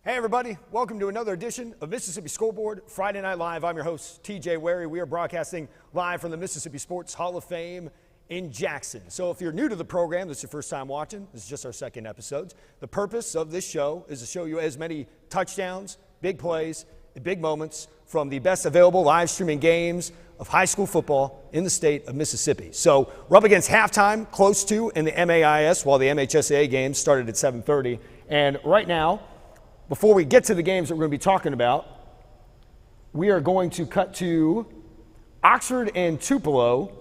Hey everybody, welcome to another edition of Mississippi Scoreboard Friday Night Live. I'm your host, TJ Wary. We are broadcasting live from the Mississippi Sports Hall of Fame in Jackson. So if you're new to the program, this is your first time watching, this is just our second episode. The purpose of this show is to show you as many touchdowns, big plays, and big moments from the best available live streaming games of high school football in the state of Mississippi. So we're up against halftime, close to, in the MAIS, while the MHSAA games started at 7:30. And right now, before we get to the games that we're going to be talking about, we are going to cut to Oxford and Tupelo.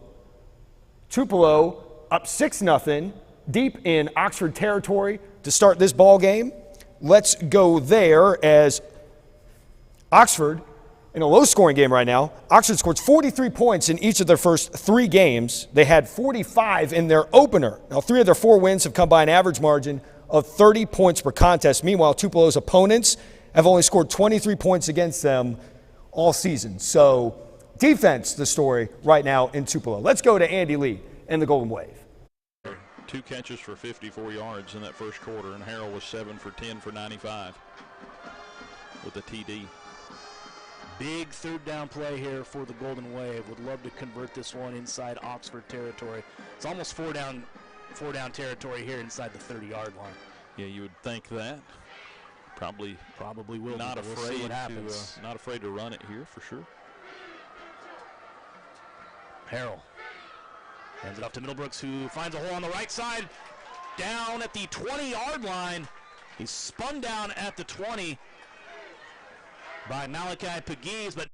Tupelo up 6-0, deep in Oxford territory to start this ball game. Let's go there as Oxford, in a low-scoring game right now, Oxford scored 43 points in each of their first 3 games. They had 45 in their opener. Now, 3 of their 4 wins have come by an average margin of 30 points per contest. Meanwhile, Tupelo's opponents have only scored 23 points against them all season. So defense, the story right now in Tupelo. Let's go to Andy Lee and the Golden Wave. 2 catches for 54 yards in that first quarter, and Harrell was 7 for 10 for 95 with a TD. Big third down play here for the Golden Wave. Would love to convert this one inside Oxford territory. It's almost four down territory here inside the 30-yard line. Yeah, you would think that. Probably will. Not We'll afraid see what happens. not afraid to run it here for sure. Harrell hands it off to Middlebrooks, who finds a hole on the right side, down at the 20-yard line. He's spun down at the 20 by Malachi Pegues, but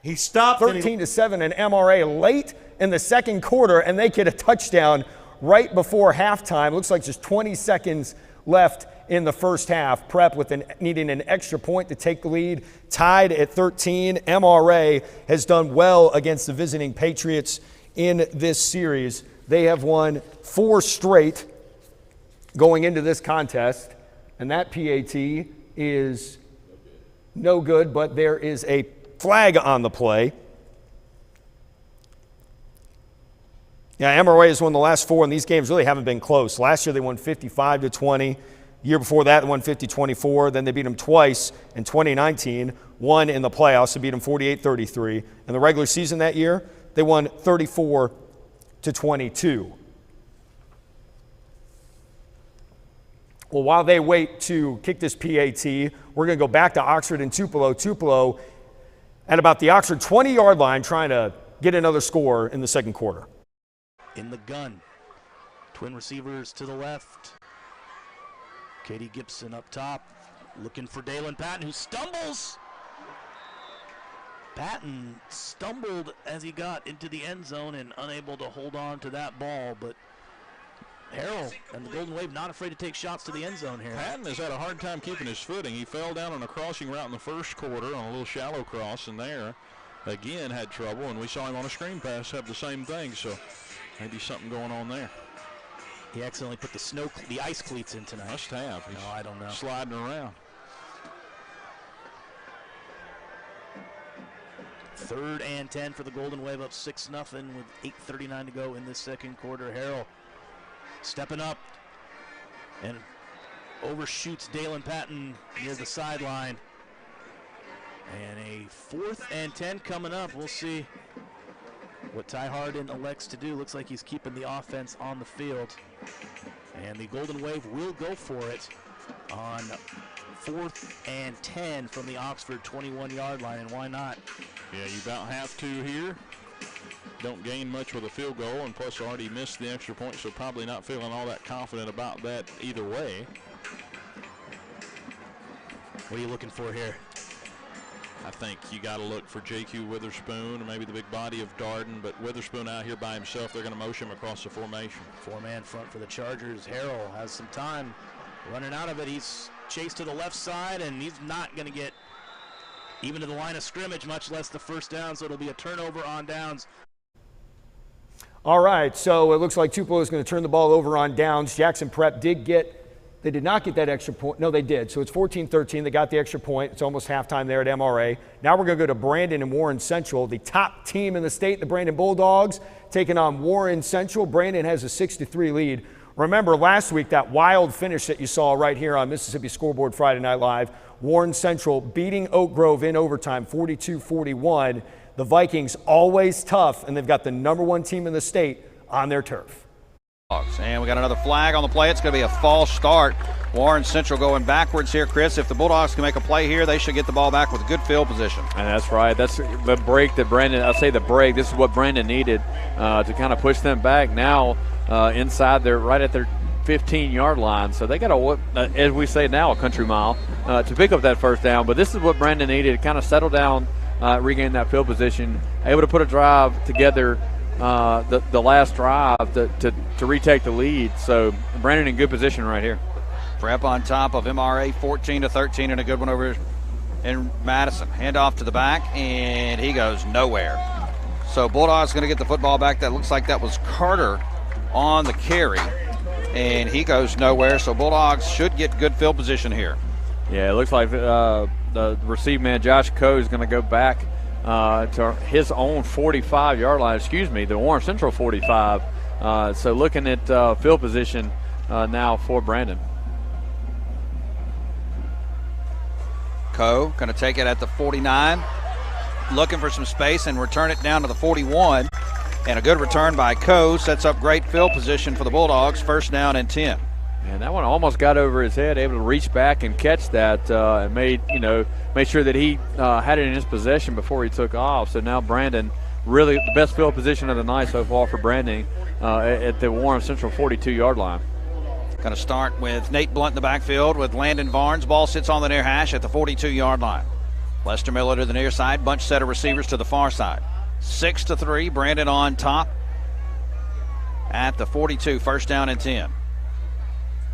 he stopped 13-7 in MRA late in the second quarter, and they get a touchdown right before halftime. Looks like just 20 seconds left in the first half. Prep needing an extra point to take the lead, tied at 13. MRA has done well against the visiting Patriots in this series. They have won 4 straight going into this contest, and that PAT is no good, but there is a flag on the play. Yeah, MRA has won the last 4, and these games really haven't been close. Last year they won 55-20. Year before that, they won 50-24. Then they beat them twice in 2019, one in the playoffs. They beat them 48-33. In the regular season that year, they won 34-22. Well, while they wait to kick this PAT, we're going to go back to Oxford and Tupelo. Tupelo at about the Oxford 20-yard line trying to get another score in the second quarter. in the gun. Twin receivers to the left. Katie Gibson up top, looking for Dalen Patton, who stumbles. Patton stumbled as he got into the end zone and unable to hold on to that ball, but Harrell and the Golden Wave not afraid to take shots to the end zone here. Patton has had a hard time keeping his footing. He fell down on a crossing route in the first quarter on a little shallow cross, and there again had trouble, and we saw him on a screen pass have the same thing, so maybe something going on there. He accidentally put the ice cleats in tonight. Must have. He's I don't know. Sliding around. 3rd and 10 for the Golden Wave, up 6-0 with 8:39 to go in this second quarter. Harrell stepping up and overshoots Dalen Patton near the sideline. And a 4th and 10 coming up. We'll see what Ty Harden elects to do. Looks like he's keeping the offense on the field. And the Golden Wave will go for it on 4th and 10 from the Oxford 21-yard line, and why not? Yeah, you about have to here. Don't gain much with a field goal, and plus already missed the extra point, so probably not feeling all that confident about that either way. What are you looking for here? I think you got to look for J.Q. Witherspoon, or maybe the big body of Darden, but Witherspoon out here by himself. They're going to motion him across the formation. 4-man front for the Chargers. Harrell has some time running out of it. He's chased to the left side, and he's not going to get even to the line of scrimmage, much less the first down, so it'll be a turnover on downs. All right, so it looks like Tupelo is going to turn the ball over on downs. Jackson Prep they did not get that extra point. No, they did. So it's 14-13. They got the extra point. It's almost halftime there at MRA. Now we're going to go to Brandon and Warren Central, the top team in the state, the Brandon Bulldogs, taking on Warren Central. Brandon has a 6-3 lead Remember last week, that wild finish that you saw right here on Mississippi Scoreboard Friday Night Live, Warren Central beating Oak Grove in overtime, 42-41. The Vikings always tough, and they've got the #1 team in the state on their turf. And we got another flag on the play. It's going to be a false start. Warren Central going backwards here, Chris. If the Bulldogs can make a play here, they should get the ball back with a good field position. And that's right. That's the break that Brandon, I'll say the break, this is what Brandon needed to kind of push them back now inside their, right at their 15-yard line. So they got as we say now, a country mile to pick up that first down. But this is what Brandon needed to kind of settle down, regain that field position, able to put a drive together the last drive to retake the lead. So Brandon in good position right here. Prep on top of MRA 14-13, and a good one over in Madison. Handoff to the back, and he goes nowhere. So Bulldogs going to get the football back. That looks like that was Carter on the carry, and he goes nowhere. So Bulldogs should get good field position here. Yeah, it looks like the receive man Josh Coe is going to go back to his own 45-yard line. The Warren Central 45. So looking at field position now for Brandon. Coe going to take it at the 49, looking for some space and return it down to the 41. And a good return by Coe sets up great field position for the Bulldogs. First down and 10. And that one almost got over his head, able to reach back and catch that, and made sure that he had it in his possession before he took off. So now Brandon, really the best field position of the night so far for Brandon at the Warren Central 42-yard line. Going to start with Nate Blunt in the backfield with Landon Barnes. Ball sits on the near hash at the 42-yard line. Lester Miller to the near side. Bunch set of receivers to the far side. 6-3. Brandon on top at the 42. First down and 10. Going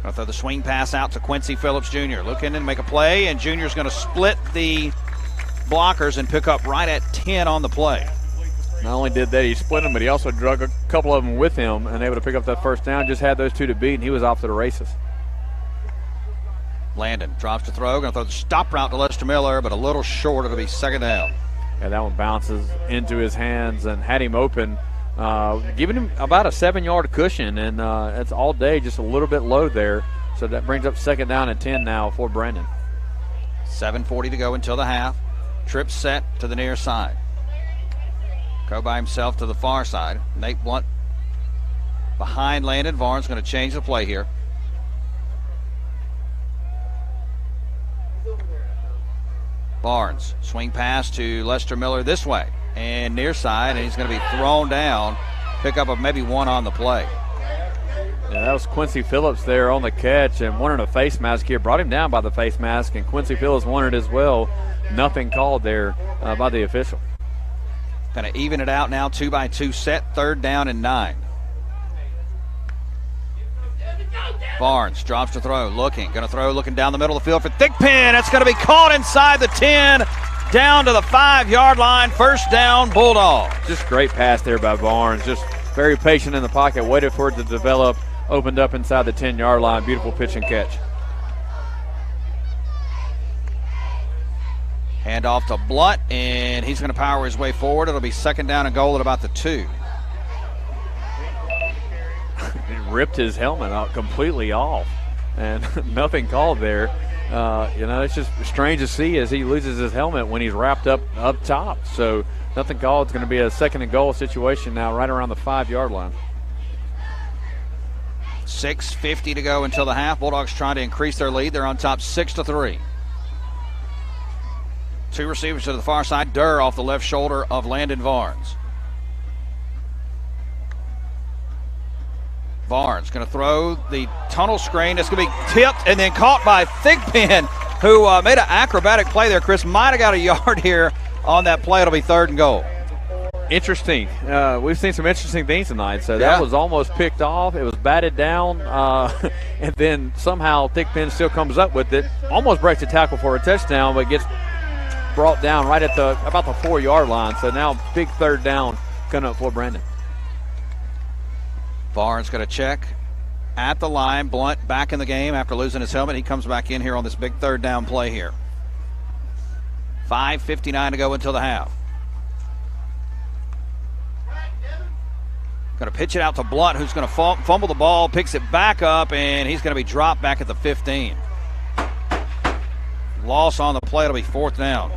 to throw the swing pass out to Quincy Phillips Jr. Looking and make a play, and Jr.'s going to split the blockers and pick up right at 10 on the play. Not only did that, he split them, but he also drug a couple of them with him and able to pick up that first down. Just had those two to beat, and he was off to the races. Landon drops to throw. Going to throw the stop route to Lester Miller, but a little short. It'll be second down. Yeah, that one bounces into his hands and had him open, giving him about a 7-yard cushion, and it's all day just a little bit low there. So that brings up second down and 10 now for Brandon. 7:40 to go until the half. Trip set to the near side. Go by himself to the far side. Nate Blunt behind Landon. Barnes going to change the play here. Barnes, swing pass to Lester Miller this way and near side, and he's going to be thrown down. Pick up of maybe one on the play. Yeah, that was Quincy Phillips there on the catch and wanted a face mask here. Brought him down by the face mask, and Quincy Phillips wanted as well. Nothing called there by the official. Going to even it out now, 2-by-2 set, third down and 9. Barnes drops to throw, looking down the middle of the field for Thigpen. It's going to be caught inside the 10, down to the 5-yard line. First down, Bulldogs. Just great pass there by Barnes. Just very patient in the pocket, waited for it to develop, opened up inside the 10-yard line. Beautiful pitch and catch. Hand off to Blunt, and he's going to power his way forward. It'll be second down and goal at about the 2. He ripped his helmet out completely off, and nothing called there. It's just strange to see as he loses his helmet when he's wrapped up top. So nothing called. It's going to be a second and goal situation now right around the 5-yard line. 6:50 to go until the half. Bulldogs trying to increase their lead. They're on top 6-3. 2 receivers to the far side. Durr off the left shoulder of Landon Barnes. Barnes going to throw the tunnel screen. It's going to be tipped and then caught by Thigpen, who made an acrobatic play there. Chris might have got a yard here on that play. It'll be third and goal. Interesting. We've seen some interesting things tonight. So that was almost picked off. It was batted down, and then somehow Thigpen still comes up with it. Almost breaks the tackle for a touchdown, but gets brought down right at about the 4-yard line. So now big third down coming up for Brandon. Barnes going to check at the line. Blunt back in the game after losing his helmet. He comes back in here on this big third down play here. 5:59 to go until the half. Going to pitch it out to Blunt, who's going to fumble the ball, picks it back up, and he's going to be dropped back at the 15. Loss on the play. It'll be 4th down.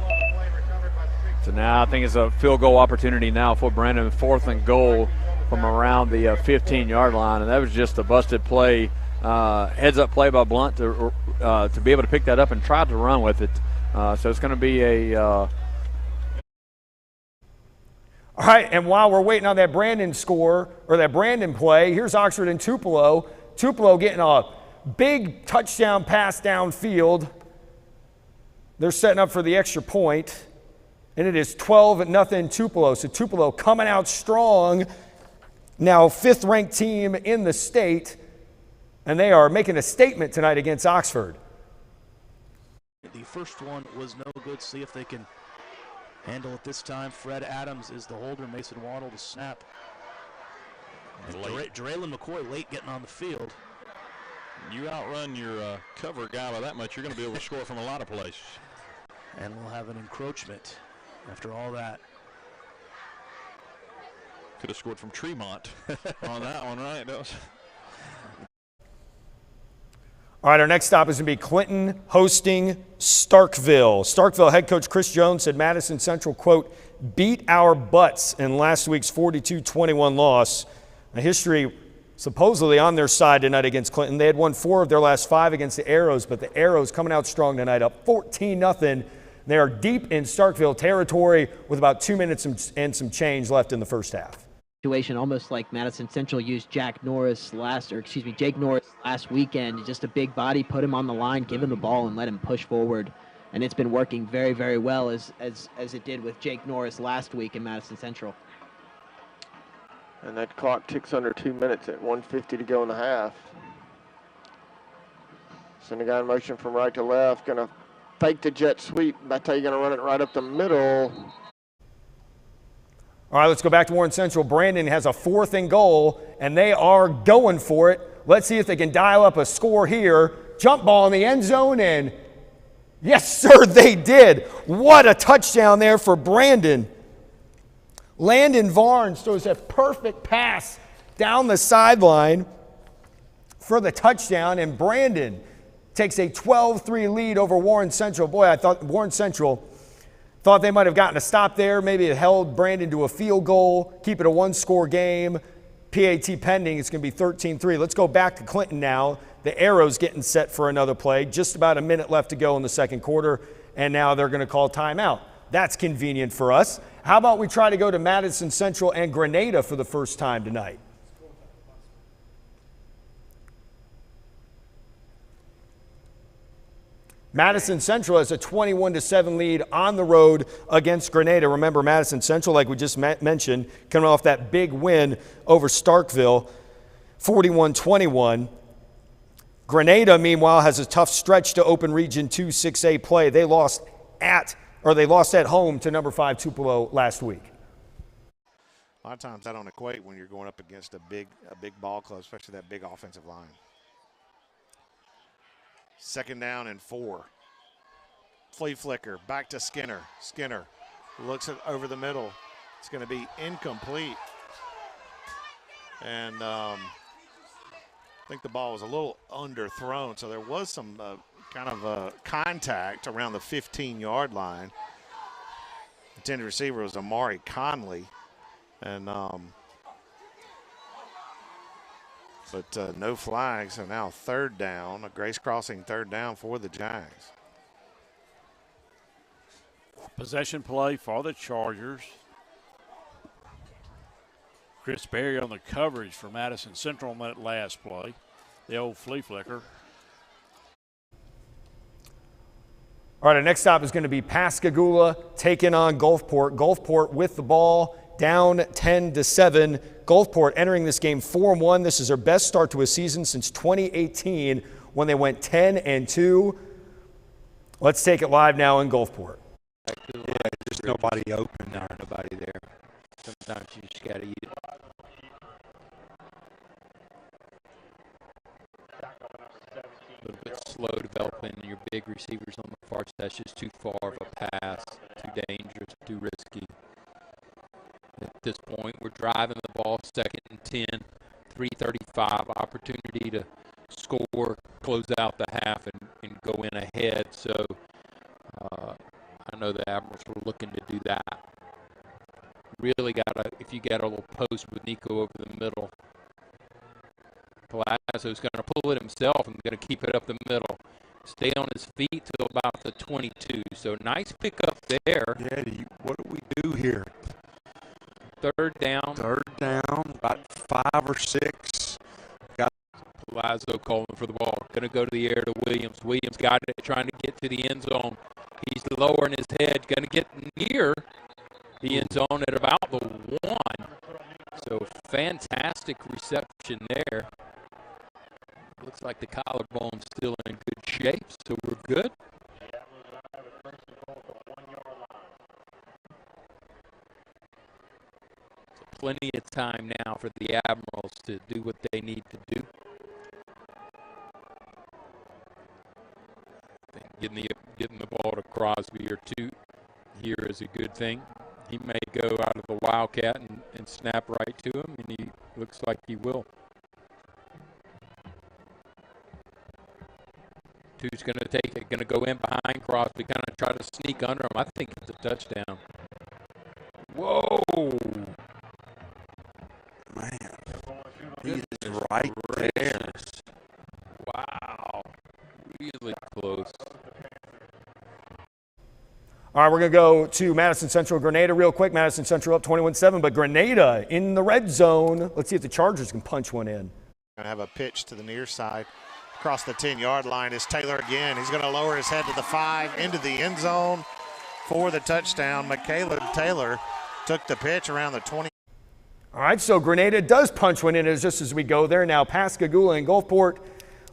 So now I think it's a field goal opportunity now for Brandon, 4th and goal from around the 15-yard line, and that was just a busted play, heads-up play by Blunt to be able to pick that up and try to run with it. So it's going to be a all right, and while we're waiting on that Brandon score, or that Brandon play, here's Oxford and Tupelo. Tupelo getting a big touchdown pass downfield. They're setting up for the extra point, and it is 12-0 Tupelo. So Tupelo coming out strong, now 5th-ranked team in the state, and they are making a statement tonight against Oxford. The first one was no good. See if they can handle it this time. Fred Adams is the holder. Mason Waddle the snap. Draylen McCoy late getting on the field. You outrun your cover guy by that much, you're going to be able to score from a lot of places. And we'll have an encroachment after all that. Could have scored from Tremont on that one, right? That was... All right, our next stop is going to be Clinton hosting Starkville. Starkville head coach Chris Jones said Madison Central, quote, beat our butts in last week's 42-21 loss. A history supposedly on their side tonight against Clinton. They had won 4 of their last 5 against the Arrows, but the Arrows coming out strong tonight, up 14-0. They are deep in Starkville territory with about 2 minutes and some change left in the first half. Situation almost like Madison Central used Jake Norris last weekend. Just a big body, put him on the line, give him the ball, and let him push forward. And it's been working very, very well as it did with Jake Norris last week in Madison Central. And that clock ticks under 2 minutes at 1:50 to go in the half. Send a guy in motion from right to left, gonna fake the jet sweep. I tell you, gonna run it right up the middle. All right, let's go back to Warren Central. Brandon has a 4th and goal, and they are going for it. Let's see if they can dial up a score here. Jump ball in the end zone, and yes, sir, they did. What a touchdown there for Brandon. Landon Varnes throws a perfect pass down the sideline for the touchdown, and Brandon takes a 12-3 lead over Warren Central. Boy, I thought Warren Central thought they might have gotten a stop there. Maybe it held Brandon to a field goal, keep it a 1-score game. PAT pending, it's going to be 13-3. Let's go back to Clinton now. The Arrows getting set for another play. Just about a minute left to go in the second quarter, and now they're going to call timeout. That's convenient for us. How about we try to go to Madison Central and Grenada for the first time tonight? Madison Central has a 21-7 lead on the road against Grenada. Remember, Madison Central, like we just mentioned, coming off that big win over Starkville, 41-21. Grenada, meanwhile, has a tough stretch to open Region 2 6A play. They lost at home to number 5 Tupelo last week. A lot of times that don't equate when you're going up against a big ball club, especially that big offensive line. 2nd down and 4. Flea flicker, back to Skinner. Skinner looks over the middle. It's going to be incomplete. And I think the ball was a little underthrown, so there was some kind of contact around the 15-yard line. The intended receiver was Amari Conley. And but no flags, so now 3rd down, a Grace Crossing 3rd down for the Jags. Possession play for the Chargers. Chris Berry on the coverage for Madison Central on that last play. The old flea flicker. All right, our next stop is going to be Pascagoula taking on Gulfport. Gulfport with the ball, down 10-7. Gulfport entering this game 4-1. This is their best start to a season since 2018 when they went 10-2. Let's take it live now in Gulfport. Yeah, there's nobody open there, nobody there. Sometimes you just got to eat it. A little bit slow developing your big receivers on the far side. That's just too far of a pass, too dangerous, too risky. At this point, we're driving the ball 2nd and 10, 3:35, opportunity to score, close out the half, and go in ahead. So I know the Admirals were looking to do that. Really if you got a little post with Nico over the middle, Palazzo's going to pull it himself and going to keep it up the middle. Stay on his feet till about the 22. So nice pickup there. Yeah, what do we do here? Third down, about 5 or 6. Palazzo calling for the ball. Going to go to the air to Williams. Williams got it, trying to get to the end zone. He's lowering his head, going to get near the end zone at about the 1. So fantastic reception there. Looks like the collarbone's still in good shape, so we're good. So plenty of time now for the Admirals to do what they need to do. I think getting the ball to Crosby or 2 here is a good thing. He may go out of the Wildcat and snap right to him, and he looks like he will. 2's going to take it, going to go in behind Crosby, kind of try to sneak under him. I think it's a touchdown. Whoa! Man, he is right there. Wow. Really close. All right, we're going to go to Madison Central Grenada real quick. Madison Central up 21-7, but Grenada in the red zone. Let's see if the Chargers can punch one in. Going to have a pitch to the near side. Across the 10-yard line is Taylor again. He's going to lower his head to the 5, into the end zone for the touchdown. Michaela Taylor took the pitch around the 20. All right, so Grenada does punch one in just as we go there. Now Pascagoula and Gulfport.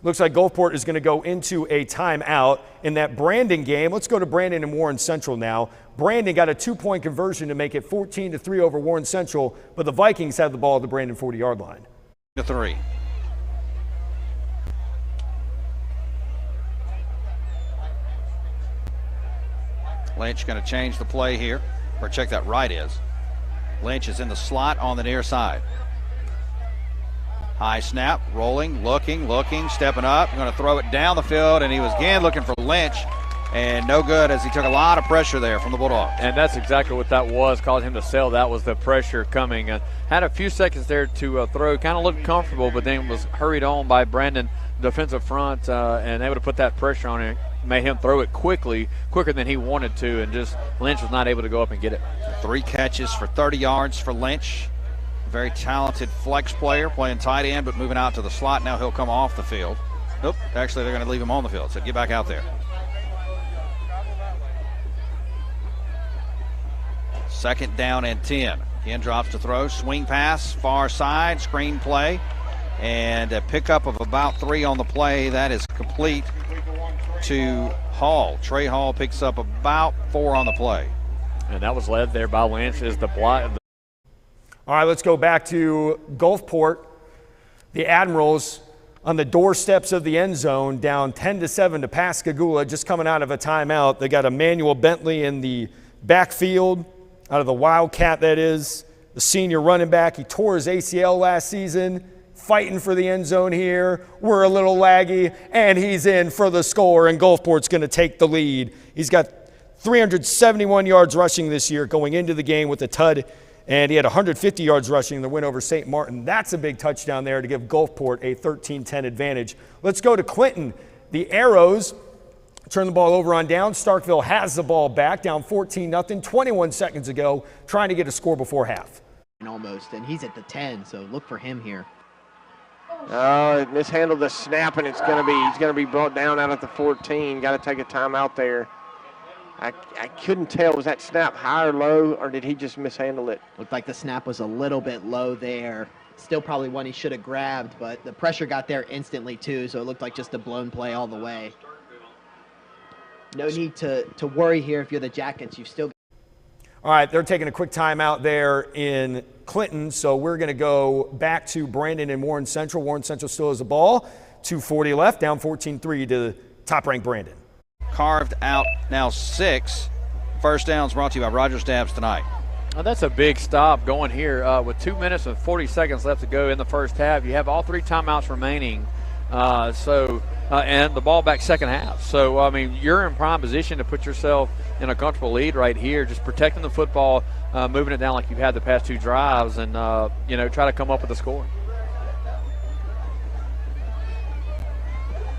Looks like Gulfport is going to go into a timeout in that Brandon game. Let's go to Brandon and Warren Central now. Brandon got a 2-point conversion to make it 14-3 over Warren Central, but the Vikings have the ball at the Brandon 40-yard line. 3. Lynch going to change the play here, or check that right is. Lynch is in the slot on the near side. High snap, rolling, looking, stepping up. Going to throw it down the field, and he was again looking for Lynch, and no good as he took a lot of pressure there from the Bulldogs. And that's exactly what that was, causing him to sell. That was the pressure coming. Had a few seconds there to throw, kind of looked comfortable, but then was hurried on by Brandon, defensive front, and able to put that pressure on him. Made him throw it quicker than he wanted to, and just Lynch was not able to go up and get it. 3 catches for 30 yards for Lynch. Very talented flex player, playing tight end, but moving out to the slot. Now he'll come off the field. Nope, actually they're going to leave him on the field, so get back out there. 2nd down and 10. Again, drops to throw, swing pass, far side, screen play, and a pickup of about 3 on the play. That is complete to Hall. Trey Hall picks up about 4 on the play. And that was led there by Lynch as the block. All right, let's go back to Gulfport. The Admirals on the doorsteps of the end zone, down 10-7 to Pascagoula, just coming out of a timeout. They got Emmanuel Bentley in the backfield, out of the Wildcat, that is, the senior running back. He tore his ACL last season, fighting for the end zone here. We're a little laggy, and he's in for the score, and Gulfport's going to take the lead. He's got 371 yards rushing this year going into the game with the TUD, and he had 150 yards rushing in the win over St. Martin. That's a big touchdown there to give Gulfport a 13-10 advantage. Let's go to Clinton. The Arrows turn the ball over on down. Starkville has the ball back, down 14-0, 21 seconds ago, trying to get a score before half. Almost, and he's at the 10, so look for him here. Mishandled the snap, and he's going to be brought down out at the 14. Got to take a timeout there. I couldn't tell, was that snap high or low, or did he just mishandle it? Looked like the snap was a little bit low there. Still probably one he should have grabbed, but the pressure got there instantly too, so it looked like just a blown play all the way. No need to worry here if you're the Jackets. You've still got. All right, they're taking a quick timeout there in Clinton, so we're going to go back to Brandon and Warren Central. Warren Central still has the ball. 2:40 left, down 14-3 to top-ranked Brandon. Carved out now 6. First downs brought to you by Rogers Dabs tonight. Well, that's a big stop going here with 2 minutes and 40 seconds left to go in the first half. You have all 3 timeouts remaining, and the ball back second half. So, I mean, you're in prime position to put yourself in a comfortable lead right here, just protecting the football, moving it down like you've had the past 2 drives, and, try to come up with a score.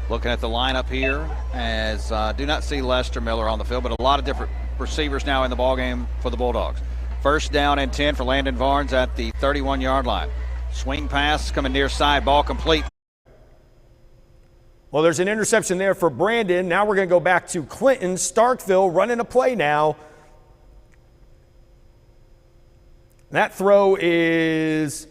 Looking at the lineup here, as do not see Lester Miller on the field, but a lot of different receivers now in the ballgame for the Bulldogs. First down and 10 for Landon Varnes at the 31-yard line. Swing pass coming near side, ball complete. Well, there's an interception there for Brandon. Now we're going to go back to Clinton. Starkville running a play now. That throw is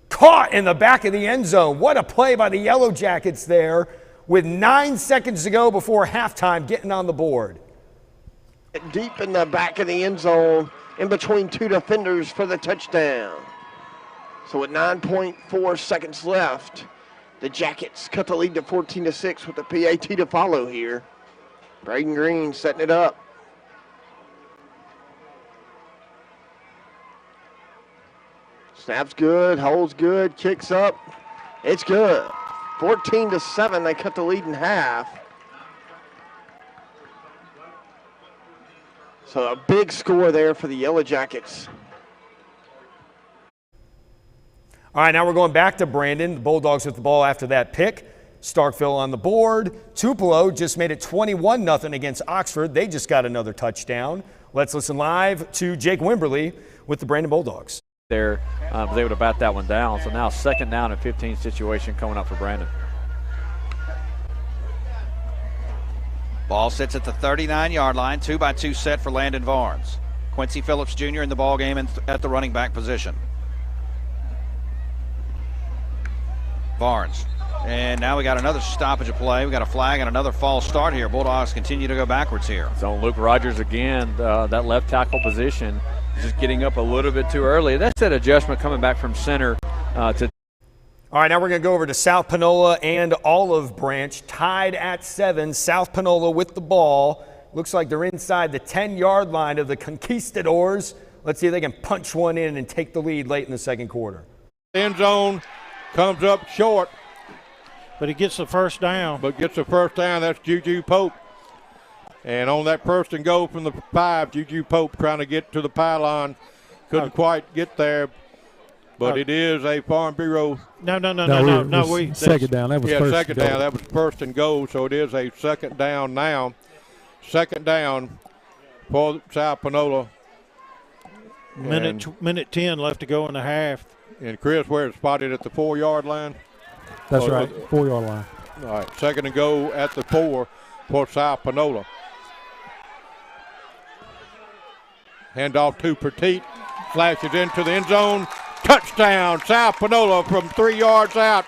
caught in the back of the end zone. What a play by the Yellow Jackets there with 9 seconds to go before halftime, getting on the board. Deep in the back of the end zone, in between 2 defenders for the touchdown. So with 9.4 seconds left, the Jackets cut the lead to 14-6 with the PAT to follow here. Braden Green setting it up. Snap's good, holds good, kicks up. It's good. 14-7, they cut the lead in half. So a big score there for the Yellow Jackets. All right, now we're going back to Brandon. The Bulldogs with the ball after that pick. Starkville on the board. Tupelo just made it 21-0 against Oxford. They just got another touchdown. Let's listen live to Jake Wimberly with the Brandon Bulldogs. There was able to bat that one down. So now second down and 15 situation coming up for Brandon. Ball sits at the 39-yard line, 2-by-2 set for Landon Varnes. Quincy Phillips Jr. in the ball game at the running back position. Varnes. And now we got another stoppage of play. We got a flag and another false start here. Bulldogs continue to go backwards here. So Luke Rogers again, that left tackle position, just getting up a little bit too early. That's that adjustment coming back from center to. All right, now we're going to go over to South Panola and Olive Branch, tied at 7. South Panola with the ball. Looks like they're inside the 10-yard line of the Conquistadors. Let's see if they can punch one in and take the lead late in the second quarter. End zone comes up short. But he gets the first down. That's Juju Pope. And on that first and goal from the 5, Juju Pope trying to get to the pylon. Couldn't quite get there. But it is a Farm Bureau. No. Second down. That was first second down. That was first and goal. So it is a second down now. Second down for South Panola. Minute 10 left to go in the half. And Chris, where it's spotted at the 4-yard line? That's right, 4-yard line. All right, second and go at the 4 for South Panola. Handoff to Petit. Flashes into the end zone. Touchdown, South Panola from 3 yards out.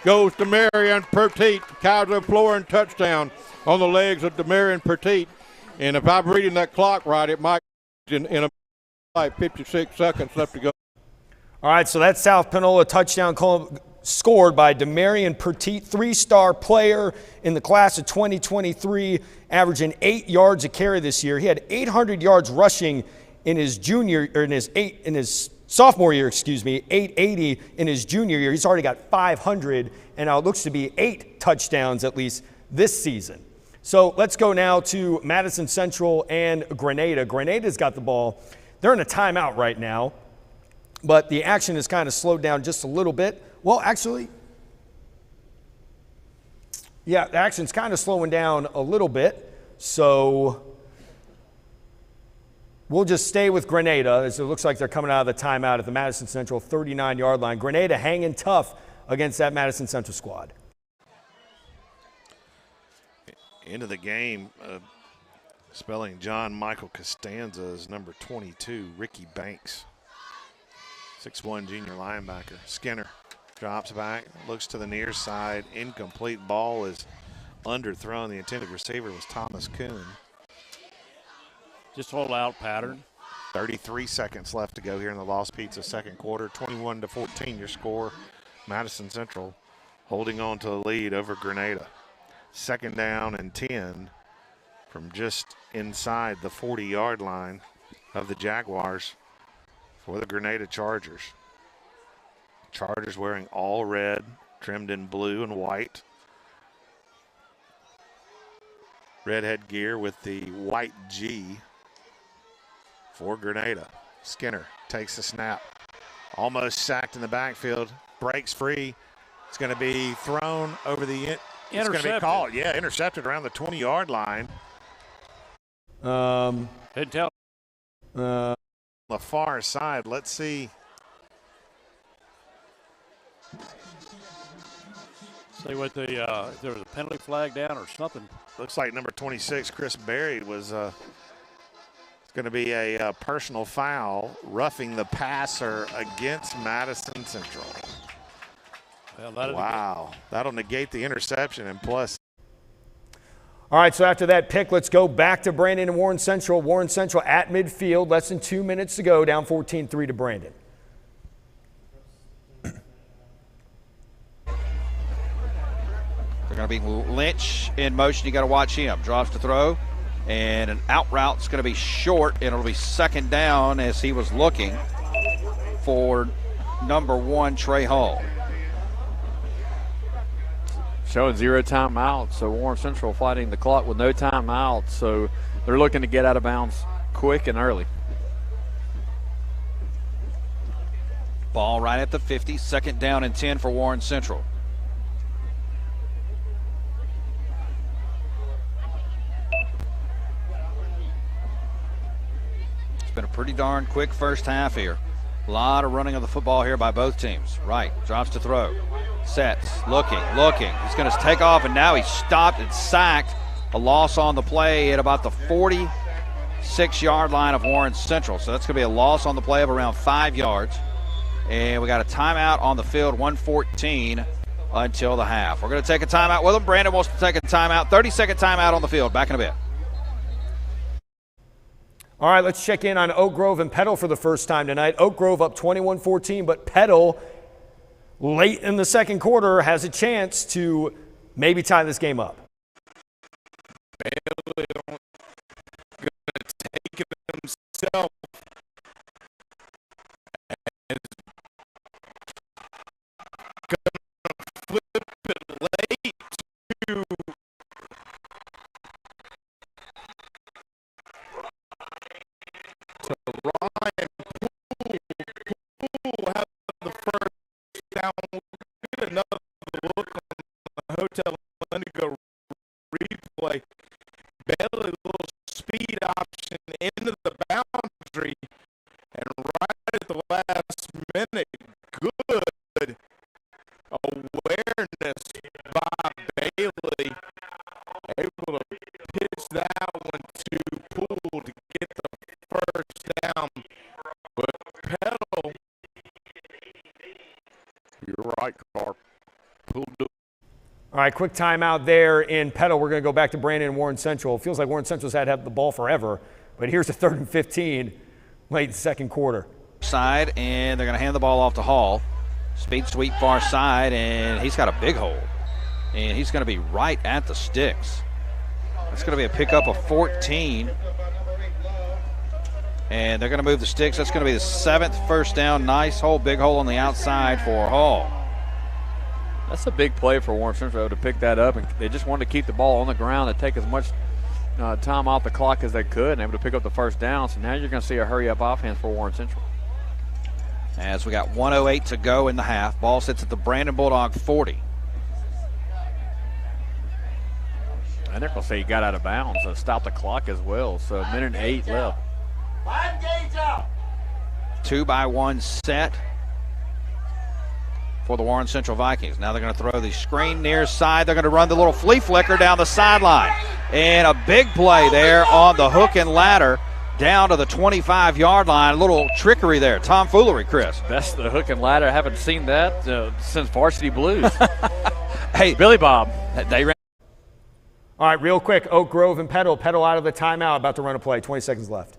Goes to Marion Petit. Kaiser Florin touchdown on the legs of Demarion Petit. And if I'm reading that clock right, it might in like 56 seconds left to go. All right, so that's South Panola touchdown scored by Demarion Petit, 3-star player in the class of 2023, averaging 8 yards a carry this year. He had 800 yards rushing in his sophomore year, 880 in his junior year. He's already got 500, and now it looks to be 8 touchdowns at least this season. So let's go now to Madison Central and Grenada. Grenada's got the ball. They're in a timeout right now, but the action has kind of slowed down just a little bit. Well, actually, yeah, the action's kind of slowing down a little bit, so we'll just stay with Grenada as it looks like they're coming out of the timeout at the Madison Central 39-yard line. Grenada hanging tough against that Madison Central squad. Into the game, spelling John Michael Costanza is number 22, Ricky Banks, 6'1" junior linebacker. Skinner drops back, looks to the near side, incomplete. Ball is underthrown. The intended receiver was Thomas Kuhn. Just hold out pattern. 33 seconds left to go here in the Lost Pizza second quarter. 21-14 your score. Madison Central holding on to the lead over Grenada. Second down and 10 from just inside the 40-yard line of the Jaguars. for the Grenada Chargers. Chargers wearing all red, trimmed in blue and white. Red headgear with the white G for Grenada. Skinner takes the snap. Almost sacked in the backfield. Breaks free. It's going to be thrown over the it's going to be called. Yeah, intercepted around the 20-yard line. Head tell. The far side. Let's see. See what the if there was a penalty flag down or something. Looks like number 26, Chris Berry, was going to be a personal foul, roughing the passer against Madison Central. Well, wow, that'll negate the interception and plus. All right, so after that pick, let's go back to Brandon and Warren Central. Warren Central at midfield, less than 2 minutes to go, down 14-3 to Brandon. They're going to be Lynch in motion. You got to watch him. Drops to throw, and an out route's going to be short, and it'll be second down as he was looking for number 1, Trey Hall. Showing 0 timeouts, so Warren Central fighting the clock with no timeouts, so they're looking to get out of bounds quick and early. Ball right at the 50, second down and 10 for Warren Central. It's been a pretty darn quick first half here. A lot of running of the football here by both teams. Right, drops to throw. Sets, looking. He's going to take off, and now he's stopped and sacked. A loss on the play at about the 46-yard line of Warren Central. So that's going to be a loss on the play of around 5 yards. And we got a timeout on the field, 1:14 until the half. We're going to take a timeout with them. Brandon wants to take a timeout, 30-second timeout on the field. Back in a bit. All right, let's check in on Oak Grove and Petal for the first time tonight. Oak Grove up 21-14, but Petal late in the second quarter has a chance to maybe tie this game up. Bailey going to take it himself. And going to flip it late to Ryan Poole has the first down. We'll get another look on the Hotel Indigo replay. Bailey, a little speed option into the boundary, and right at the last minute, good awareness by Bailey, able to pitch that one to Poole to get the first down. But Petal, you're right, Carp. Poole do. All right, quick timeout there in Petal. We're going to go back to Brandon and Warren Central. It feels like Warren Central's had to have the ball forever, but here's a 3rd and 15 late in the second quarter. Side, and they're going to hand the ball off to Hall. Speed sweep far side, and he's got a big hole. And he's going to be right at the sticks. It's going to be a pickup of 14. And they're going to move the sticks. That's going to be the 7th first down. Nice hole, big hole on the outside for Hall. That's a big play for Warren Central to pick that up, and they just wanted to keep the ball on the ground and take as much time off the clock as they could and able to pick up the first down. So now you're going to see a hurry-up offense for Warren Central. As we got 1:08 to go in the half. Ball sits at the Brandon Bulldog 40. And they're going to say he got out of bounds, so stop the clock as well. So 1 minute and 8 left. 2-by-1 set for the Warren Central Vikings. Now they're going to throw the screen near side. They're going to run the little flea flicker down the sideline. And a big play there on the hook and ladder down to the 25-yard line. A little trickery there. Tomfoolery, Chris. That's the hook and ladder. I haven't seen that since Varsity Blues. Hey, Billy Bob. They ran. All right, real quick, Oak Grove and Petal. Petal out of the timeout, about to run a play. 20 seconds left.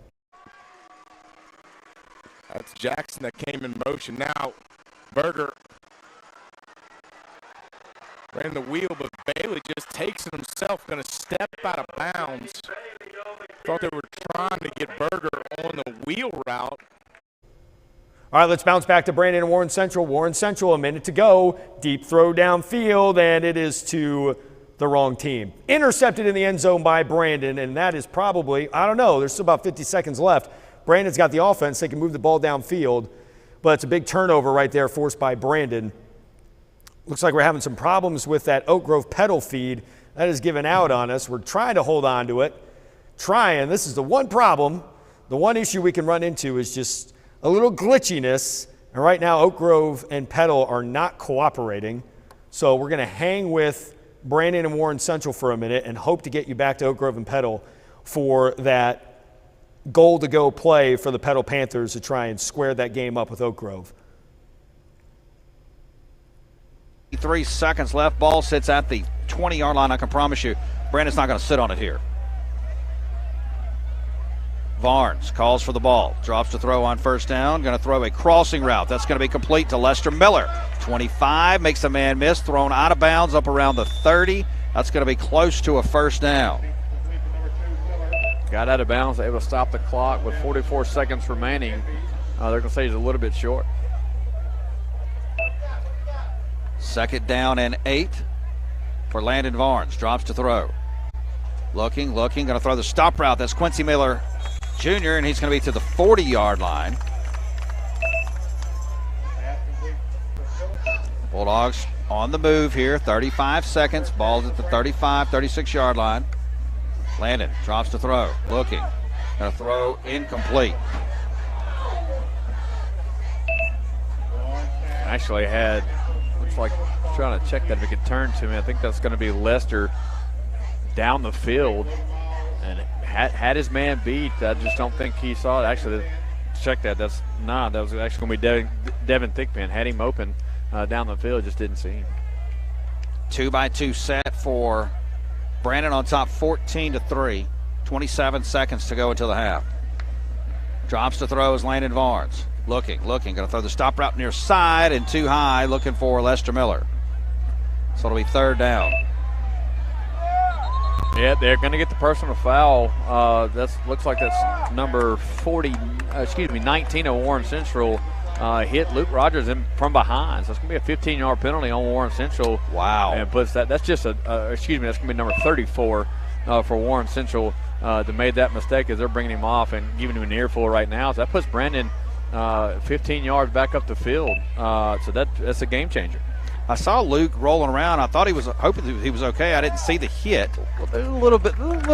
That's Jackson that came in motion. Now, Berger ran the wheel, but Bailey just takes it himself, going to step out of bounds. Thought they were trying to get Berger on the wheel route. All right, let's bounce back to Brandon and Warren Central. Warren Central, a minute to go. Deep throw downfield, and it is to the wrong team. Intercepted in the end zone by Brandon, and that is probably, I don't know, there's still about 50 seconds left. Brandon's got the offense. They can move the ball downfield, but it's a big turnover right there forced by Brandon. Looks like we're having some problems with that Oak Grove pedal feed. That is given out on us. We're trying to hold on to it. This is the one problem. The one issue we can run into is just a little glitchiness. And right now, Oak Grove and pedal are not cooperating. So we're going to hang with Brandon and Warren Central for a minute and hope to get you back to Oak Grove and pedal for that goal to go play for the Pedal Panthers to try and square that game up with Oak Grove. 3 seconds left. Ball sits at the 20-yard line. I can promise you, Brandon's not going to sit on it here. Varnes calls for the ball. Drops to throw on first down. Going to throw a crossing route. That's going to be complete to Lester Miller. 25, makes the man miss. Thrown out of bounds up around the 30. That's going to be close to a first down. Got out of bounds, able to stop the clock with 44 seconds remaining. They're going to say he's a little bit short. Second down and 8 for Landon Varnes. Drops to throw. Looking, going to throw the stop route. That's Quincy Miller Jr., and he's going to be to the 40-yard line. Bulldogs on the move here. 35 seconds. Ball's at the 35, 36-yard line. Landon drops to throw. Looking. Going to throw incomplete. Actually had, looks like, trying to check that if it could turn to me. I think that's going to be Lester down the field and had his man beat. I just don't think he saw it. Actually, check that. That was actually going to be Devin Thickman. Had him open down the field, just didn't see him. 2-by-2 set for Brandon on top, 14-3. 27 seconds to go until the half. Drops to throw is Landon Varnes. Looking, going to throw the stop route near side and too high, looking for Lester Miller. So it'll be third down. Yeah, they're going to get the personal foul. Looks like that's number 19 of Warren Central. Hit Luke Rogers in from behind. So it's going to be a 15-yard penalty on Warren Central. Wow. And puts that. That's just that's going to be number 34 for Warren Central that made that mistake as they're bringing him off and giving him an earful right now. So that puts Brandon 15 yards back up the field. So that's a game changer. I saw Luke rolling around. I thought he was hoping he was okay. I didn't see the hit. Well, there's a little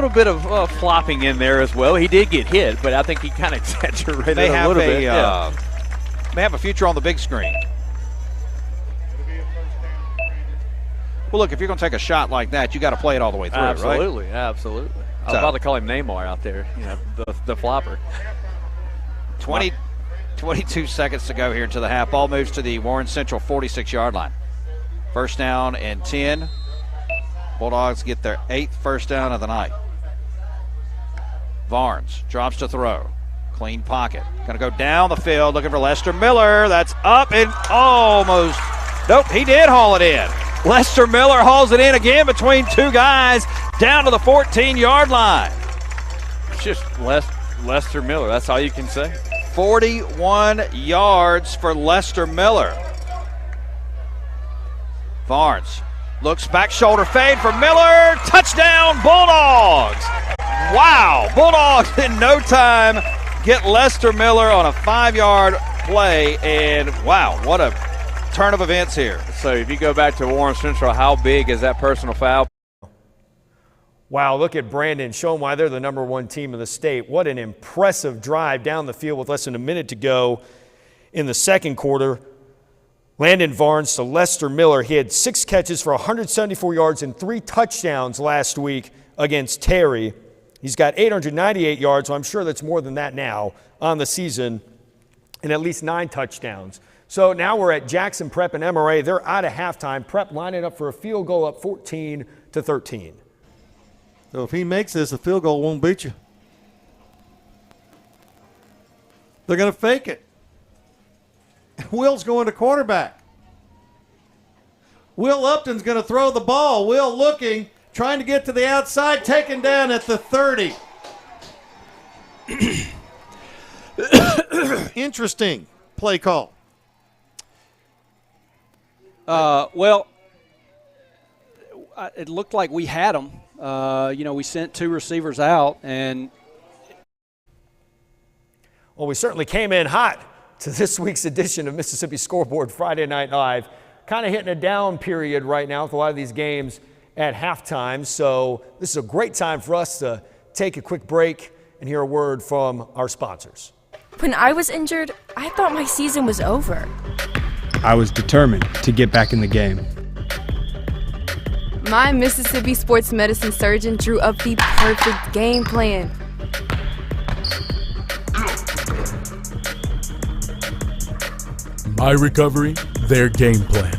bit of flopping in there as well. He did get hit, but I think he kind of exaggerated a little bit. May have a future on the big screen. Well, look, if you're going to take a shot like that, you got to play it all the way through, absolutely, right? Absolutely. I was about to call him Neymar out there, the flopper. 22 seconds to go here into the half. Ball moves to the Warren Central 46-yard line. First down and 10. Bulldogs get their 8th first down of the night. Varnes drops to throw. Clean pocket. Going to go down the field looking for Lester Miller. That's up and almost. Nope, he did haul it in. Lester Miller hauls it in again between two guys down to the 14-yard line. It's just Lester Miller. That's all you can say. 41 yards for Lester Miller. Varnes looks back, shoulder fade for Miller. Touchdown, Bulldogs. Wow, Bulldogs in no time get Lester Miller on a 5-yard play, and wow, what a turn of events here. So if you go back to Warren Central, how big is that personal foul? Wow, look at Brandon, showing why they're the number 1 team in the state. What an impressive drive down the field with less than a minute to go in the second quarter. Landon Varnes to Lester Miller. He had 6 catches for 174 yards and 3 touchdowns last week against Terry. He's got 898 yards, so I'm sure that's more than that now on the season, and at least 9 touchdowns. So now we're at Jackson Prep and MRA. They're out of halftime. Prep lining up for a field goal up 14-13. So if he makes this, a field goal won't beat you. They're going to fake it. Will's going to quarterback. Will Upton's going to throw the ball. Will looking, trying to get to the outside, taken down at the 30. Interesting. play call? Well, it looked like we had them. We sent 2 receivers out, and well, we certainly came in hot to this week's edition of Mississippi Scoreboard Friday Night Live. Kind of hitting a down period right now with a lot of these games at halftime. So this is a great time for us to take a quick break and hear a word from our sponsors. When I was injured, I thought my season was over. I was determined to get back in the game. My Mississippi sports medicine surgeon drew up the perfect game plan. My recovery, their game plan.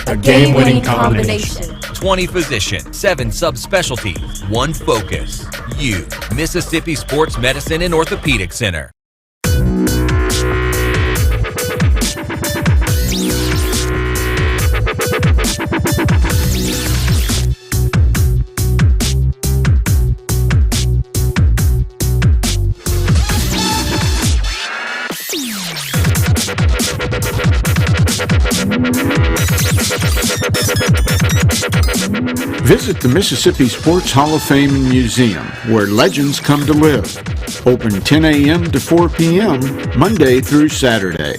A game-winning combination. 20 physicians, 7 subspecialties, 1 focus. You, Mississippi Sports Medicine and Orthopedic Center. Visit the Mississippi Sports Hall of Fame and Museum, where legends come to live. Open 10 a.m. to 4 p.m., Monday through Saturday.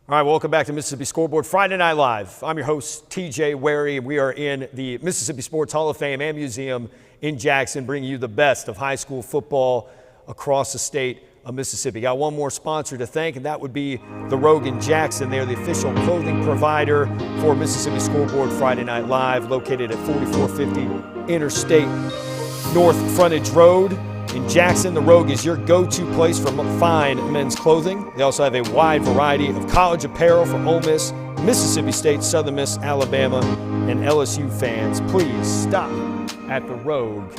All right, welcome back to Mississippi Scoreboard Friday Night Live. I'm your host, TJ Wary. We are in the Mississippi Sports Hall of Fame and Museum in Jackson, bringing you the best of high school football across the state of Mississippi. Got one more sponsor to thank, and that would be the Rogue in Jackson. They're the official clothing provider for Mississippi Scoreboard Friday Night Live, located at 4450 Interstate North Frontage Road in Jackson. The Rogue is your go-to place for fine men's clothing. They also have a wide variety of college apparel for Ole Miss, Mississippi State, Southern Miss, Alabama, and LSU fans. Please stop at the Rogue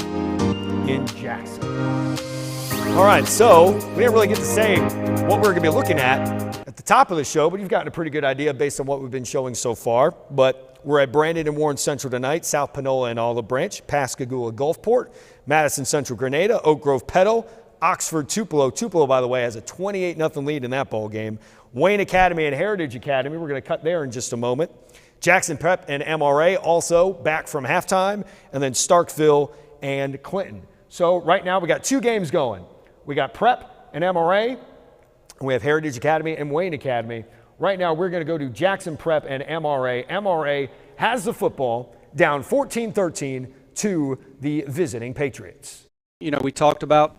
in Jackson. All right, so we didn't really get to say what we're going to be looking at the top of the show, but you've gotten a pretty good idea based on what we've been showing so far. But we're at Brandon and Warren Central tonight, South Panola and Olive Branch, Pascagoula Gulfport, Madison Central Grenada, Oak Grove Petal, Oxford Tupelo. Tupelo, by the way, has a 28-0 lead in that ball game. Wayne Academy and Heritage Academy, we're going to cut there in just a moment. Jackson Prep and MRA also back from halftime, and then Starkville and Clinton. So right now we got 2 games going. We got Prep and MRA, and we have Heritage Academy and Wayne Academy. Right now, we're going to go to Jackson Prep and MRA. MRA has the football down 14-13 to the visiting Patriots. We talked about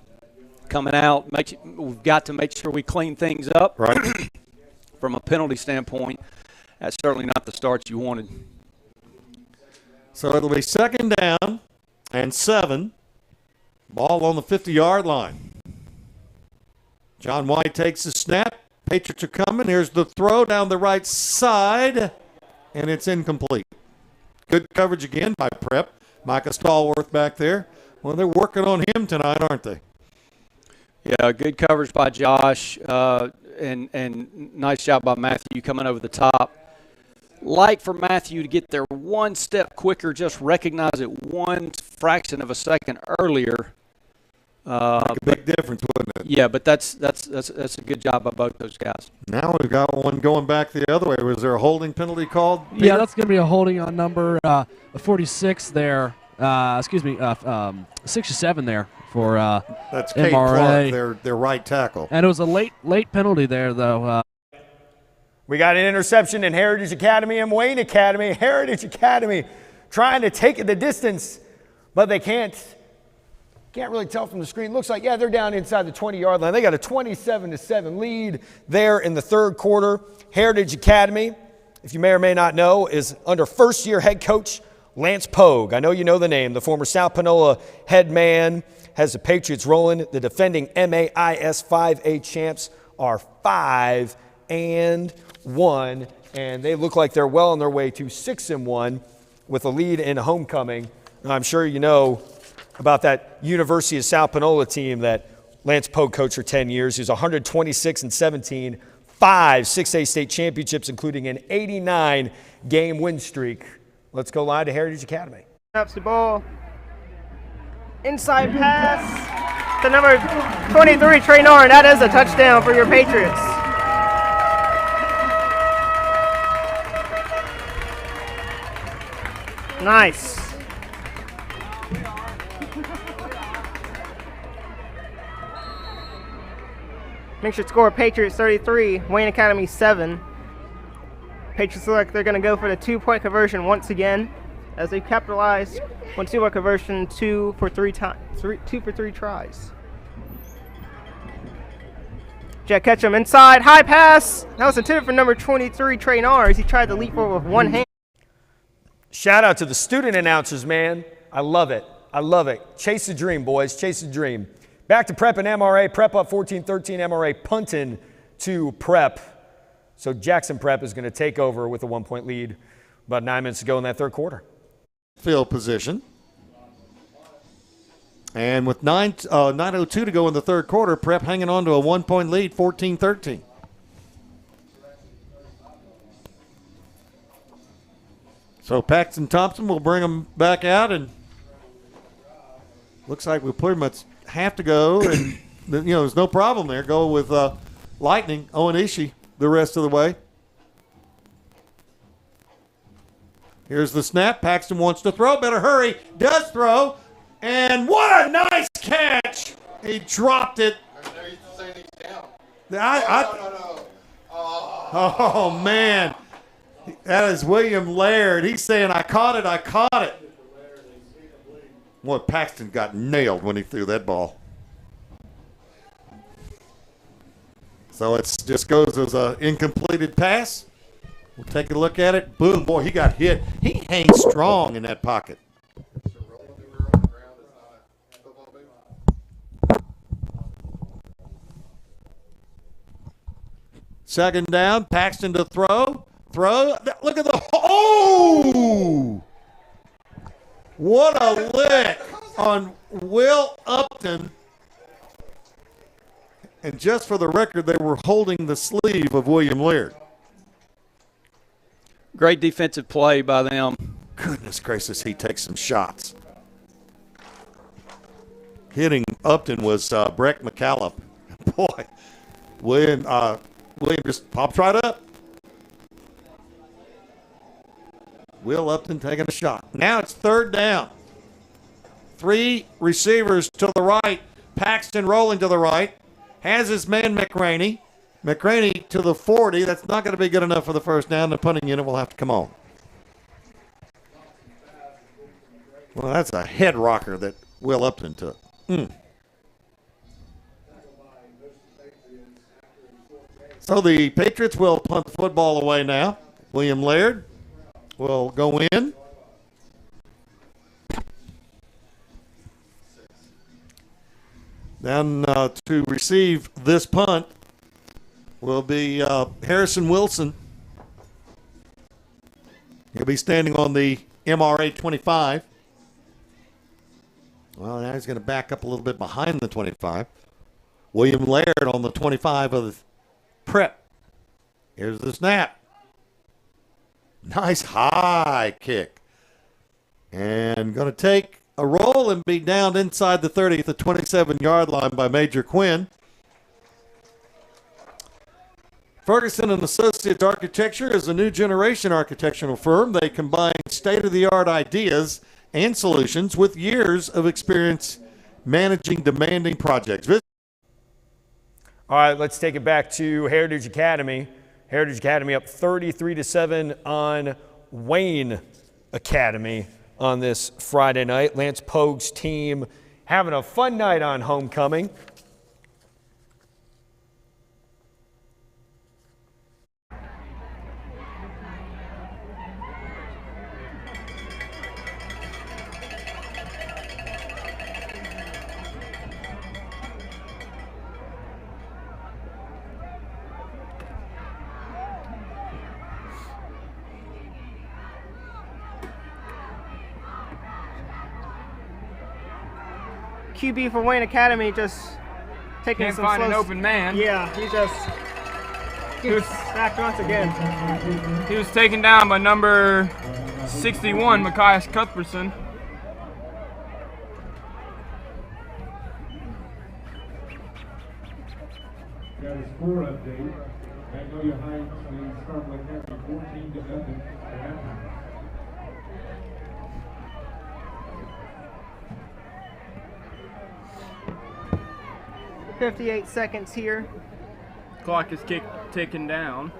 coming out. We've got to make sure we clean things up. Right. From a penalty standpoint, that's certainly not the start you wanted. So it'll be 2nd down and 7. Ball on the 50-yard line. John White takes the snap. Patriots are coming. Here's the throw down the right side, and it's incomplete. Good coverage again by Prep. Micah Stallworth back there. Well, they're working on him tonight, aren't they? Yeah, good coverage by Josh, and nice job by Matthew coming over the top. Like for Matthew to get there one step quicker, just recognize it one fraction of a second earlier. A big difference, wouldn't it? Yeah, but that's a good job by both those guys. Now we've got one going back the other way. Was there a holding penalty called, Peter? Yeah, that's going to be a holding on number 46 there. 67 there for that's Kate MRA. Clark, their right tackle. And it was a late penalty there, though. We got an interception in Heritage Academy and Wayne Academy. Heritage Academy trying to take it the distance, but they can't. Can't really tell from the screen. Looks like, yeah, they're down inside the 20-yard line. They got a 27-7 lead there in the 3rd quarter. Heritage Academy, if you may or may not know, is under first-year head coach Lance Pogue. I know you know the name. The former South Panola head man has the Patriots rolling. The defending MAIS 5A champs are 5-1, and they look like they're well on their way to 6-1 with a lead in homecoming. And I'm sure you know about that University of South Panola team that Lance Pogue coached for 10 years. He was 126-17, 5 6A state championships, including an 89-game win streak. Let's go live to Heritage Academy. Snaps the ball. Inside pass. to number 23, Trey Norn. That is a touchdown for your Patriots. Nice. Makes your score Patriots 33, Wayne Academy 7. Patriots look like they're going to go for the 2-point conversion once again, as they capitalized on 2-point conversion, 2 for 3 tries. Jack Ketchum inside, high pass. That was intended for number 23, Trey Nars. He tried to leap forward with one hand. Shout out to the student announcers, man. I love it. I love it. Chase the dream, boys. Chase the dream. Back to Prep and MRA. Prep up 14-13. MRA punting to Prep. So Jackson Prep is going to take over with a 1-point lead about 9 minutes to go in that third quarter. Field position. And with 9:02 to go in the third quarter, Prep hanging on to a 1-point lead, 14-13. So Paxton Thompson will bring them back out, and looks like we pretty much have to go. And there's no problem there. Go with Lightning, Owen Ishii, the rest of the way. Here's the snap. Paxton wants to throw. Better hurry. Does throw. And what a nice catch. He dropped it. Oh, man. That is William Laird. He's saying, I caught it, I caught it. Boy, Paxton got nailed when he threw that ball. So it just goes as an incompleted pass. We'll take a look at it. Boom, boy, he got hit. He hangs strong in that pocket. Second down, Paxton to throw. Look at the, oh! What a lick on Will Upton. And just for the record, they were holding the sleeve of William Laird. Great defensive play by them. Goodness gracious, he takes some shots. Hitting Upton was Breck McCallum. Boy, William just popped right up. Will Upton taking a shot. Now it's third down. 3 receivers to the right. Paxton rolling to the right. Has his man McRaney. McRaney to the 40. That's not going to be good enough for the first down. The punting unit will have to come on. Well, that's a head rocker that Will Upton took. So the Patriots will punt the football away now. William Laird will go in. Then to receive this punt will be Harrison Wilson. He'll be standing on the MRA 25. Well, now he's going to back up a little bit behind the 25. William Laird on the 25 of the Prep. Here's the snap. Nice high kick. And going to take a roll and be down inside the 30 at the 27-yard line by Major Quinn. Ferguson & Associates Architecture is a new generation architectural firm. They combine state-of-the-art ideas and solutions with years of experience managing demanding projects. All right, let's take it back to Heritage Academy. Heritage Academy up 33-7 on Wayne Academy on this Friday night. Lance Pogue's team having a fun night on homecoming. QB for Wayne Academy just taking Can't some find slow an open man. Yeah, he was sacked once again. He was taken down by number 61, Matthias Cuthbertson. got a score update. Magnolia Heights leads Starkville Academy 14-0 at halftime. .58 seconds here. Clock is ticking down.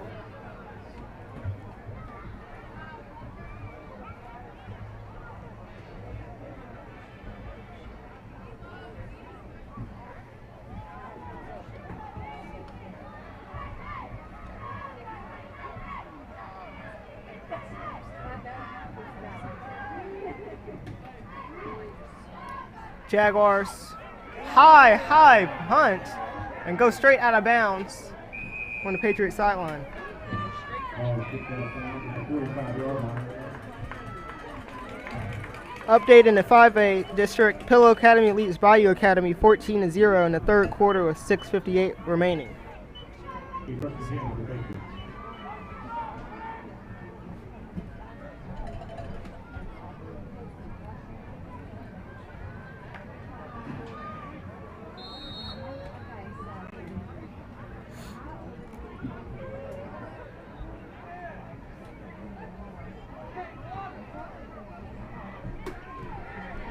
Jaguars high punt and go straight out of bounds on the Patriot sideline. Update in the 5A district, Pillow Academy leads Bayou Academy 14-0 in the third quarter with 6:58 remaining.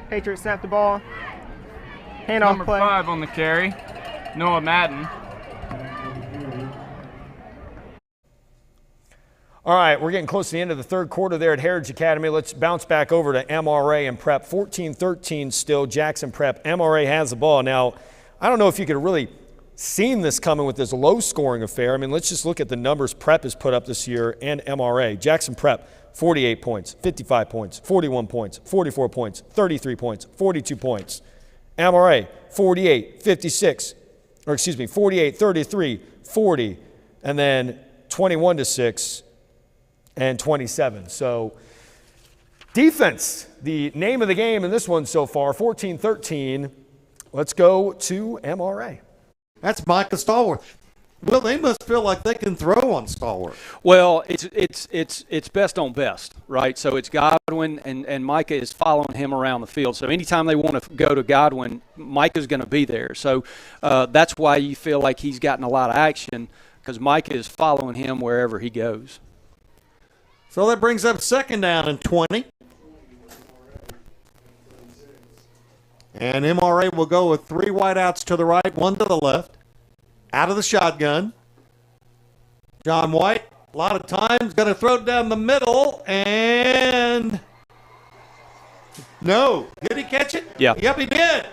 Patriots snap the ball. Handoff Number play. 5 on the carry, Noah Madden. All right, we're getting close to the end of the third quarter there at Heritage Academy. Let's bounce back over to MRA and Prep. 14-13 still, Jackson Prep. MRA has the ball. Now, I don't know if you could have really seen this coming with this low-scoring affair. I mean, let's just look at the numbers Prep has put up this year and MRA. Jackson Prep, 48 points, 55 points, 41 points, 44 points, 33 points, 42 points. MRA, 48, 56, or excuse me, 48, 33, 40, and then 21-6 and 27. So defense, the name of the game in this one so far, 14-13. Let's go to MRA. That's Micah Stallworth. Well, they must feel like they can throw on Stallworth. Well, it's best on best, right? So it's Godwin, and Micah is following him around the field. So anytime they want to go to Godwin, Micah's going to be there. So that's why you feel like he's gotten a lot of action, because Micah is following him wherever he goes. So that brings up second down and 20. And MRA will go with 3 wideouts to the right, 1 to the left. Out of the shotgun. John White, a lot of times, going to throw it down the middle, and no. Did he catch it? Yeah. Yep, he did.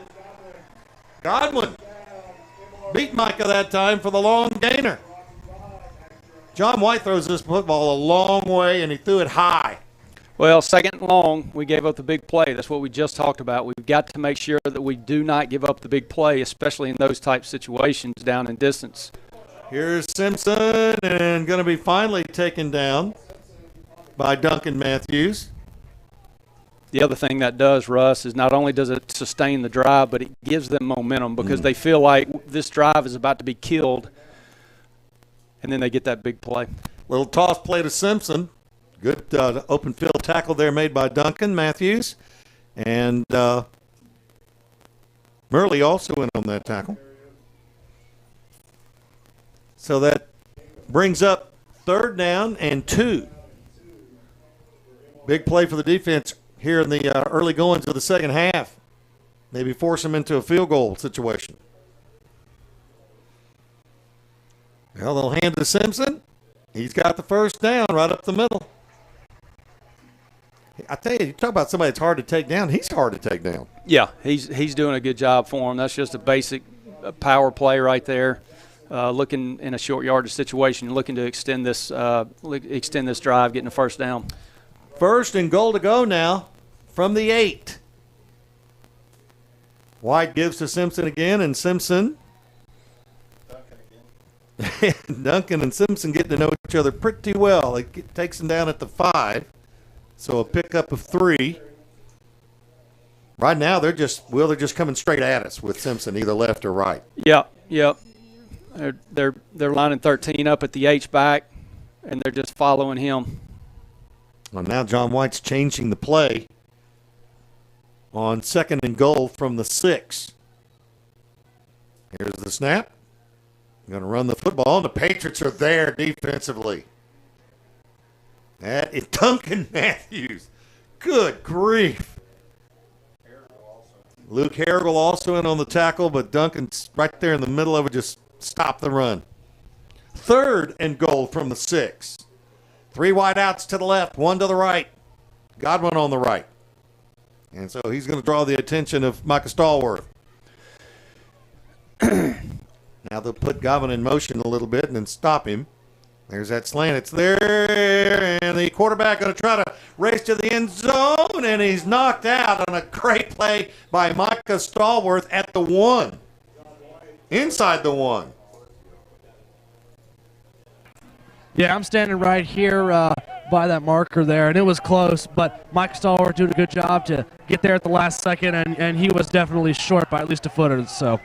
Godwin beat Micah that time for the long gainer. John White throws this football a long way, and he threw it high. Well, second and long, we gave up the big play. That's what we just talked about. We've got to make sure that we do not give up the big play, especially in those type situations down in distance. Here's Simpson, and going to be finally taken down by Duncan Matthews. The other thing that does, Russ, is not only does it sustain the drive, but it gives them momentum because they feel like this drive is about to be killed, and then they get that big play. Little toss play to Simpson. Good open field tackle there made by Duncan Matthews. And Murley also in on that tackle. So that brings up third down and 2. Big play for the defense here in the early goings of the second half. Maybe force them into a field goal situation. Well, they'll hand to Simpson. He's got the first down right up the middle. I tell you talk about somebody that's hard to take down. He's hard to take down. Yeah, he's doing a good job for him. That's just a basic power play right there. Looking in a short yardage situation, looking to extend this drive, getting a first down. First and goal to go now from the 8. White gives to Simpson again, and Simpson. Duncan and Simpson get to know each other pretty well. It takes them down at the 5. So a pickup of 3. Right now they're just coming straight at us with Simpson, either left or right. Yep. They're lining 13 up at the H-back, and they're just following him. Well, now John White's changing the play on second and goal from the 6. Here's the snap. Going to run the football, and the Patriots are there defensively. That is Duncan Matthews. Good grief. Luke Harrigal also in on the tackle, but Duncan's right there in the middle of it, just stop the run. 3rd and goal from the 6. 3 wideouts to the left, 1 to the right. Godwin on the right. And so he's going to draw the attention of Micah Stallworth. Now they'll put Godwin in motion a little bit and then stop him. There's that slant. It's there, and the quarterback going to try to race to the end zone, and he's knocked out on a great play by Micah Stallworth at the 1. Inside the 1. Yeah, I'm standing right here by that marker there, and it was close, but Mike Stallworth doing a good job to get there at the last second, and he was definitely short by at least a foot or so.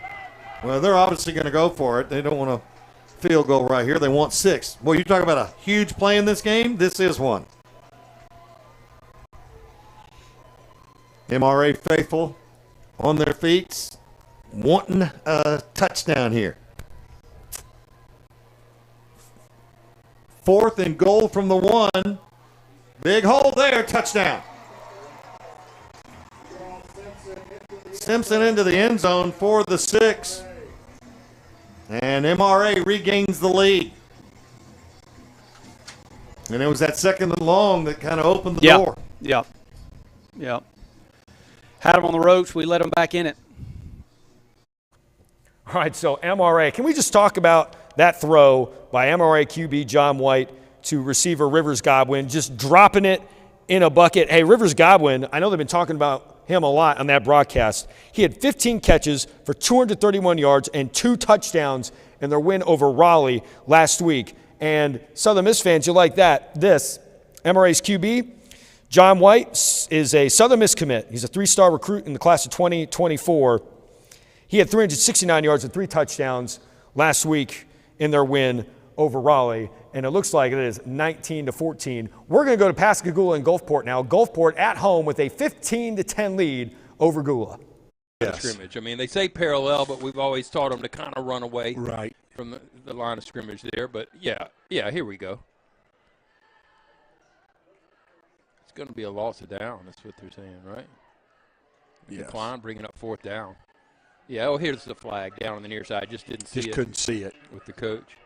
Well, they're obviously going to go for it. They don't want a field goal right here. They want 6. Boy, you talk about a huge play in this game. This is one. MRA faithful on their feet, wanting a touchdown here. 4th and goal from the 1. Big hole there, touchdown. Simpson into the end zone for the 6. And MRA regains the lead. And it was that 2nd and long that kind of opened the door. Yeah. Had them on the ropes. We let them back in it. All right, so MRA, can we just talk about that throw by MRA QB John White to receiver Rivers Godwin, just dropping it in a bucket. Hey, Rivers Godwin, I know they've been talking about him a lot on that broadcast. He had 15 catches for 231 yards and 2 touchdowns in their win over Raleigh last week. And Southern Miss fans, you like that. This, MRA's QB, John White, is a Southern Miss commit. He's a 3-star recruit in the class of 2024. He had 369 yards and 3 touchdowns last week in their win over Raleigh, and it looks like it is 19-14. We're going to go to Pascagoula and Gulfport now. Gulfport at home with a 15-10 lead over Gula. Yes. Scrimmage. I mean, they say parallel, but we've always taught them to kind of run away from the line of scrimmage there. But, yeah, here we go. It's going to be a loss of down. That's what they're saying, right? Yes. Decline, bringing up 4th down. Yeah, here's the flag down on the near side. Just didn't see it. Just couldn't see it. With the coach.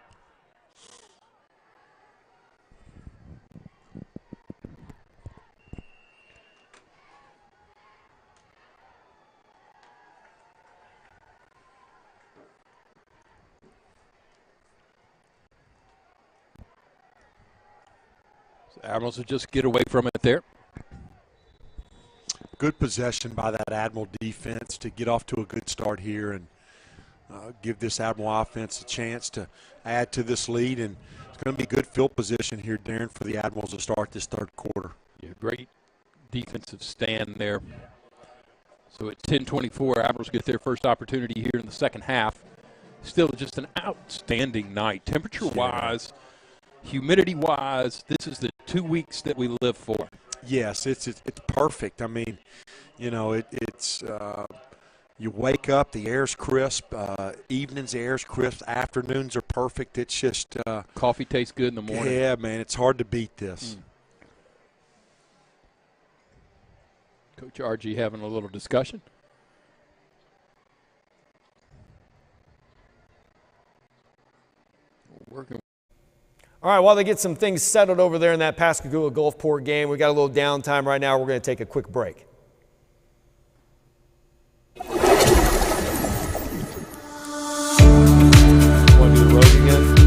So Admirals will just get away from it there. Good possession by that Admiral defense to get off to a good start here and give this Admiral offense a chance to add to this lead. And it's going to be good field position here, Darren, for the Admirals to start this 3rd quarter. Yeah, great defensive stand there. So at 10:24, Admirals get their first opportunity here in the 2nd half. Still just an outstanding night. Temperature-wise, humidity-wise, this is the 2 weeks that we live for. Yes, it's perfect. I mean, you know, it's you wake up, the air's crisp. Evenings, the air's crisp. Afternoons are perfect. It's just coffee tastes good in the morning. Yeah, man, it's hard to beat this. Coach RG having a little discussion. Working. All right, while they get some things settled over there in that Pascagoula Gulfport game, we got a little downtime right now. We're going to take a quick break. Want to do the road again?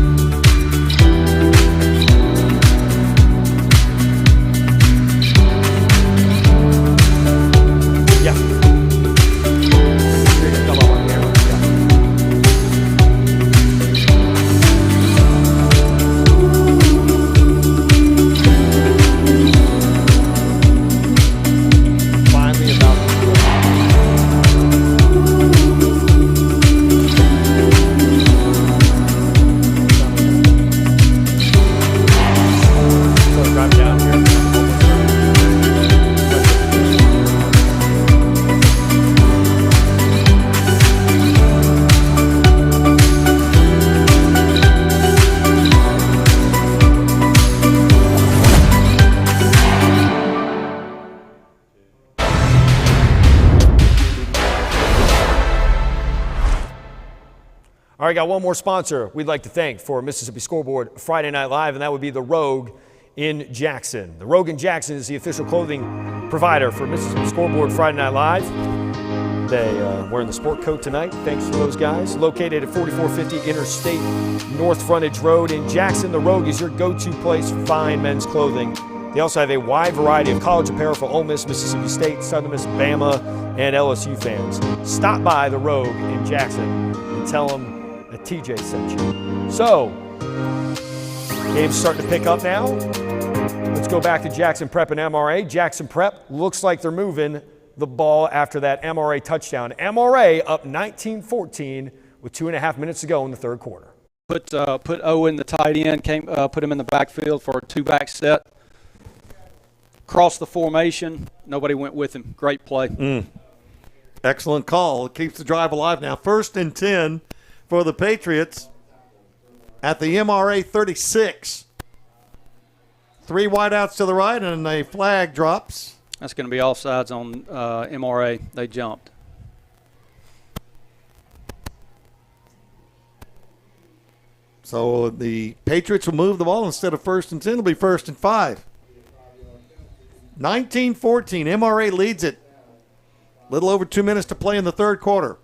All right, got one more sponsor we'd like to thank for Mississippi Scoreboard Friday Night Live, and that would be the Rogue in Jackson. The Rogue in Jackson is the official clothing provider for Mississippi Scoreboard Friday Night Live. They wearing the sport coat tonight. Thanks to those guys. Located at 4450 Interstate North Frontage Road in Jackson, the Rogue is your go-to place for fine men's clothing. They also have a wide variety of college apparel for Ole Miss, Mississippi State, Southern Miss, Bama, and LSU fans. Stop by the Rogue in Jackson and tell them that TJ sent you. So, game's starting to pick up now. Let's go back to Jackson Prep and MRA. Jackson Prep looks like they're moving the ball after that MRA touchdown. MRA up 19-14 with 2.5 minutes to go in the third quarter. Put Owen, the tight end, put him in the backfield for a two-back set. Crossed the formation. Nobody went with him. Great play. Excellent call. It keeps the drive alive now. 1st and 10 for the Patriots at the MRA 36. 3 wideouts to the right, and a flag drops. That's going to be offsides on MRA. They jumped. So the Patriots will move the ball. Instead of 1st and 10, it'll be 1st and 5. 19-14. MRA leads it. Little over 2 minutes to play in the third quarter.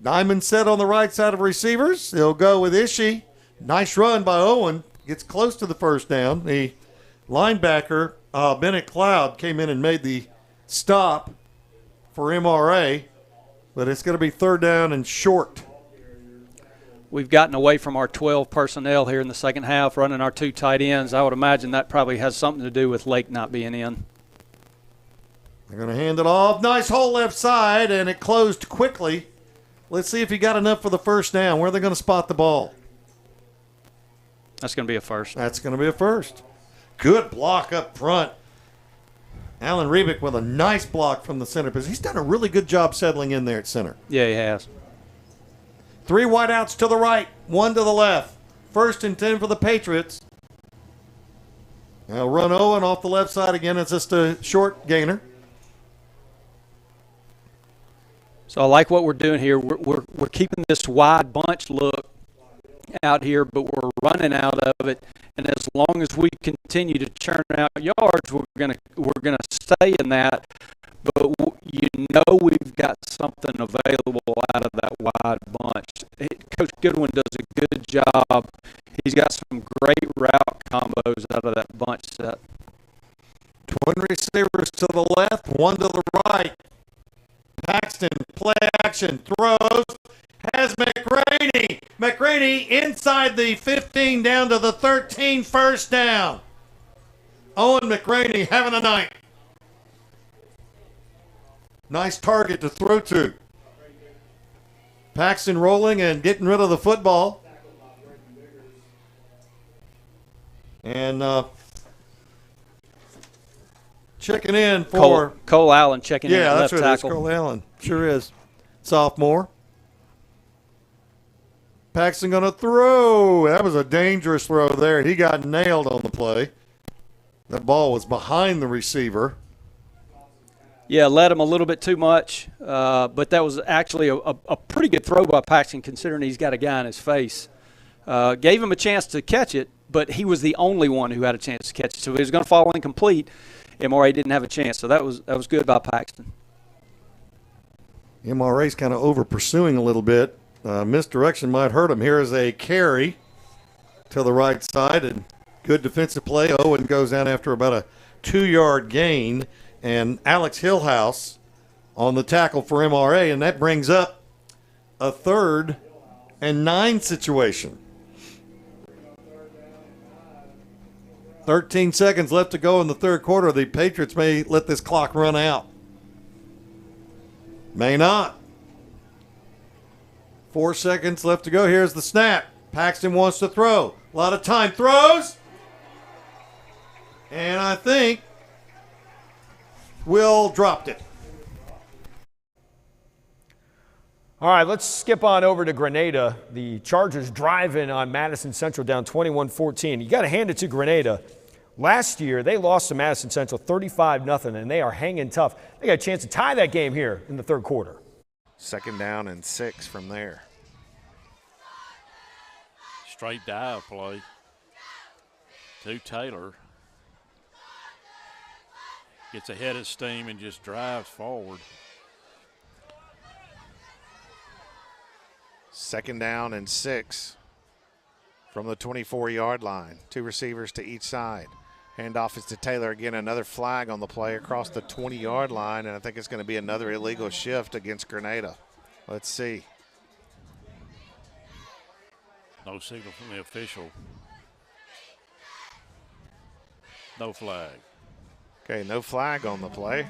Diamond set on the right side of receivers. They'll go with Ishii. Nice run by Owen. Gets close to the first down. The linebacker, Bennett Cloud, came in and made the stop for MRA, but it's going to be 3rd down and short. We've gotten away from our 12 personnel here in the second half, running our 2 tight ends. I would imagine that probably has something to do with Lake not being in. They're going to hand it off. Nice hole left side, and it closed quickly. Let's see if he got enough for the first down. Where are they going to spot the ball? That's going to be a first. That's going to be a first. Good block up front. Alan Rebick with a nice block from the center position. He's done a really good job settling in there at center. Yeah, he has. 3 wideouts to the right, 1 to the left. 1st and 10 for the Patriots. Now run Owen off the left side again. It's just a short gainer. So I like what we're doing here. We're keeping this wide bunch look out here, but we're running out of it. And as long as we continue to churn out yards, we're gonna stay in that. But you know we've got something available out of that wide bunch. Coach Goodwin does a good job. He's got some great route combos out of that bunch set. Twin receivers to the left, 1 to the right. Paxton, play action, throws, has McRaney. McRaney inside the 15 down to the 13, first down. Owen McRaney having a night. Nice target to throw to. Paxton rolling and getting rid of the football. And checking in for Cole Allen checking in at left tackle. tackle. Yeah, that's right. Cole Allen. Sure is. Sophomore. Paxton going to throw. That was a dangerous throw there. He got nailed on the play. That ball was behind the receiver. Yeah, led him a little bit too much, but that was actually a pretty good throw by Paxton considering he's got a guy in his face. Gave him a chance to catch it, but he was the only one who had a chance to catch it. So if he was going to fall incomplete, MRA didn't have a chance. So that was good by Paxton. MRA's kind of over pursuing a little bit. Misdirection might hurt him. Here is a carry to the right side, and good defensive play. Owen goes down after about a 2-yard gain. And Alex Hillhouse on the tackle for MRA, and that brings up a 3rd and 9 situation. 13 seconds left to go in the third quarter. The Patriots may let this clock run out. May not. 4 seconds left to go. Here's the snap. Paxton wants to throw. A lot of time. Throws. And I think Will dropped it. All right, let's skip on over to Grenada. The Chargers driving on Madison Central down 21-14. You got to hand it to Grenada. Last year, they lost to Madison Central 35-0, and they are hanging tough. They got a chance to tie that game here in the third quarter. Second down and 6 from there. Straight dive play to Taylor. Gets ahead of steam and just drives forward. Second down and 6 from the 24-yard line. 2 receivers to each side. Handoff is to Taylor. Again, another flag on the play across the 20-yard line, and I think it's going to be another illegal shift against Grenada. Let's see. No signal from the official. No flag. Okay, no flag on the play.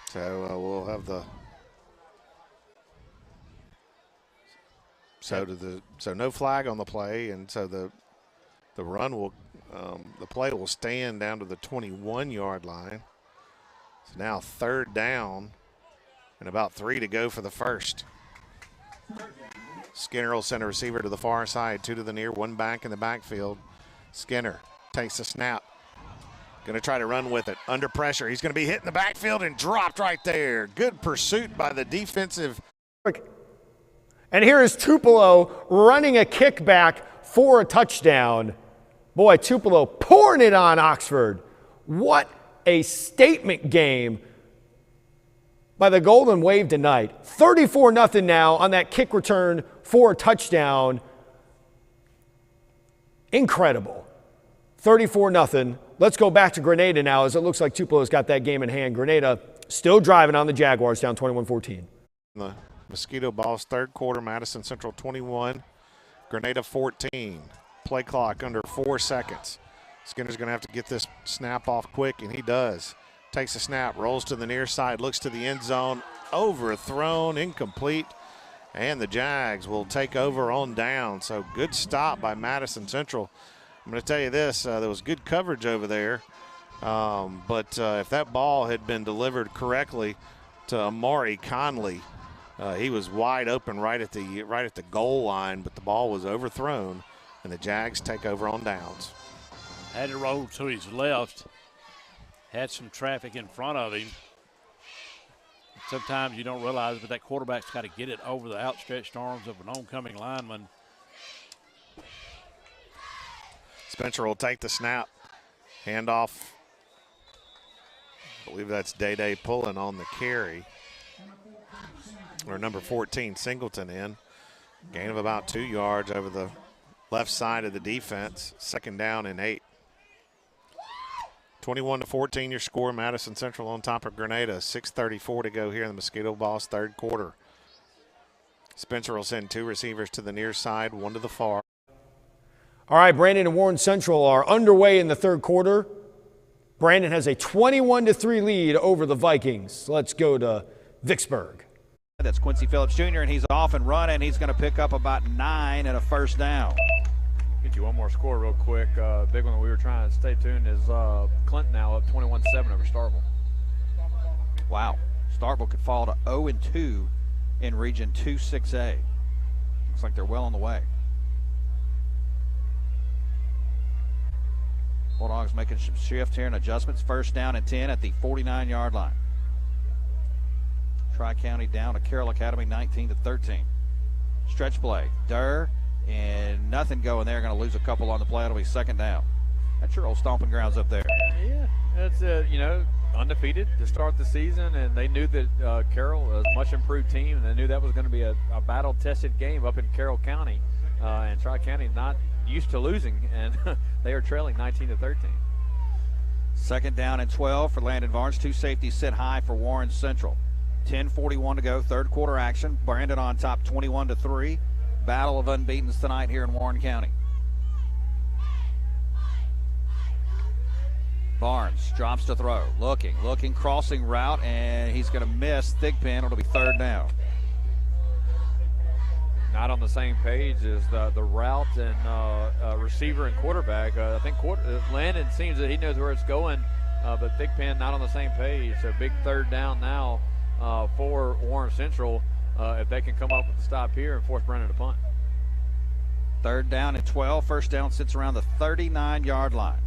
So we'll have the so no flag on the play, and so the run will the play will stand down to the 21-yard line. So now third down and about 3 to go for the first. Skinner will send a receiver to the far side, 2 to the near, 1 back in the backfield. Skinner takes the snap. Going to try to run with it. Under pressure. He's going to be hit in the backfield and dropped right there. Good pursuit by the defensive. And here is Tupelo running a kickback for a touchdown. Boy, Tupelo pouring it on Oxford. What a statement game by the Golden Wave tonight. 34-0 now on that kick return for a touchdown. Incredible. 34-0. Let's go back to Grenada now, as it looks like Tupelo's got that game in hand. Grenada still driving on the Jaguars, down 21-14. The Mosquito Balls, third quarter, Madison Central 21, Grenada 14. Play clock under 4 seconds. Skinner's going to have to get this snap off quick, and he does. Takes a snap, rolls to the near side, looks to the end zone, overthrown, incomplete, and the Jags will take over on down. So good stop by Madison Central. I'm going to tell you this, there was good coverage over there, but if that ball had been delivered correctly to Amari Conley, he was wide open right at the goal line, but the ball was overthrown, and the Jags take over on downs. Had to roll to his left. Had some traffic in front of him. Sometimes you don't realize, but that quarterback's got to get it over the outstretched arms of an oncoming lineman. Spencer will take the snap. Handoff. I believe that's Day pulling on the carry. Or number 14, Singleton in. Gain of about 2 yards over the left side of the defense. Second down and 8. 21-14 your score. Madison Central on top of Grenada. 6:34 to go here in the Mosquito Balls third quarter. Spencer will send 2 receivers to the near side, 1 to the far. All right, Brandon and Warren Central are underway in the third quarter. Brandon has a 21-3 lead over the Vikings. Let's go to Vicksburg. That's Quincy Phillips Jr., and he's off and running. He's going to pick up about 9 and a first down. Get you one more score real quick. Big one that we were trying to stay tuned is Clinton now up 21-7 over Starkville. Wow. Starkville could fall to 0-2 in Region 2-6A. Looks like they're well on the way. Bulldogs making some shift here and adjustments. First down and 10 at the 49-yard line. Tri-County down to Carroll Academy 19-13. Stretch play. Durr and nothing going there. Going to lose a couple on the play. It'll be second down. That's your old stomping grounds up there. Yeah, that's undefeated to start the season, and they knew that Carroll was a much improved team, and they knew that was going to be a battle-tested game up in Carroll County, and Tri-County not used to losing, and they are trailing 19-13. Second down and 12 for Landon Varnes. 2 safeties sit high for Warren Central. 10:41 to go, third quarter action. Brandon on top 21-3. Battle of unbeatens tonight here in Warren County. Barnes drops to throw, looking, crossing route, and he's going to miss. Thigpen, it'll be third down. Not on the same page as the route and receiver and quarterback. I think Landon seems that he knows where it's going, but Thigpen not on the same page. So big third down now for Warren Central if they can come up with the stop here and force Brennan to punt. Third down and 12. First down sits around the 39-yard line.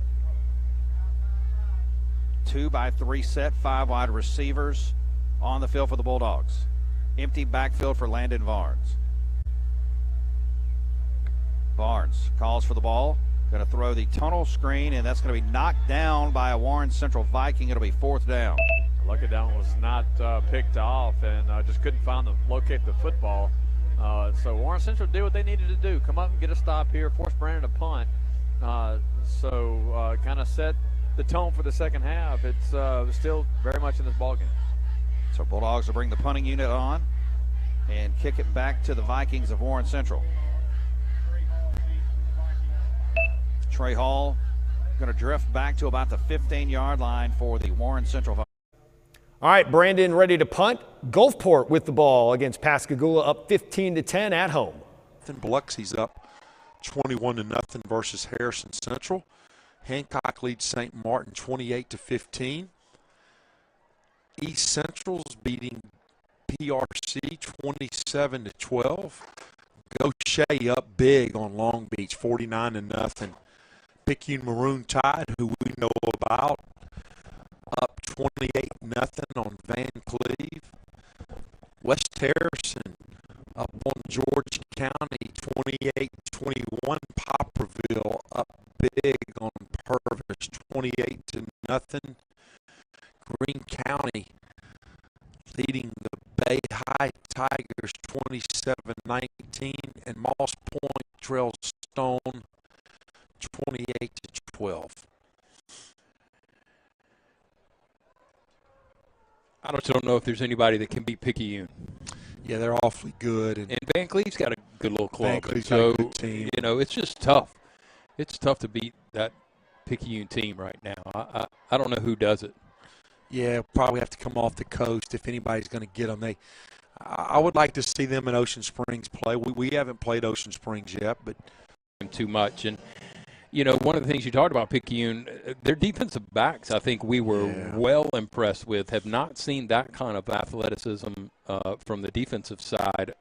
2-by-3 set, 5 wide receivers on the field for the Bulldogs. Empty backfield for Landon Varnes. Barnes calls for the ball. Going to throw the tunnel screen, and that's going to be knocked down by a Warren Central Viking. It'll be 4th down. Lucky down was not picked off, and just couldn't locate the football. So Warren Central did what they needed to do. Come up and get a stop here, force Brandon to punt. Kind of set the tone for the second half. It's still very much in this ballgame. So Bulldogs will bring the punting unit on and kick it back to the Vikings of Warren Central. Trey Hall going to drift back to about the 15-yard line for the Warren Central Vikings. All right, Brandon ready to punt. Gulfport with the ball against Pascagoula, up 15-10 at home. Biloxi's up 21-0 versus Harrison Central. Hancock leads St. Martin 28-15. East Central's beating PRC 27-12. Gaucher up big on Long Beach 49-0. Picayune Maroon Tide, who we know about, up 28-0 on Van Cleve. West Harrison up on George County 28-21. Poplarville up big on Purvis 28-0. Greene County leading the Bay High Tigers 27-19, and Moss Point trails Stone 28-12. I don't know if there's anybody that can beat Picayune. Yeah, they're awfully good. And Van Cleve's got a good little club. Van Cleve's so, got a good team. You know, it's just tough. It's tough to beat that Picayune team right now. I don't know who does it. Yeah, probably have to come off the coast if anybody's going to get them. I would like to see them in Ocean Springs play. We haven't played Ocean Springs yet, but too much. And you know, one of the things you talked about Picayune, their defensive backs, I think we were well impressed with. Have not seen that kind of athleticism from the defensive side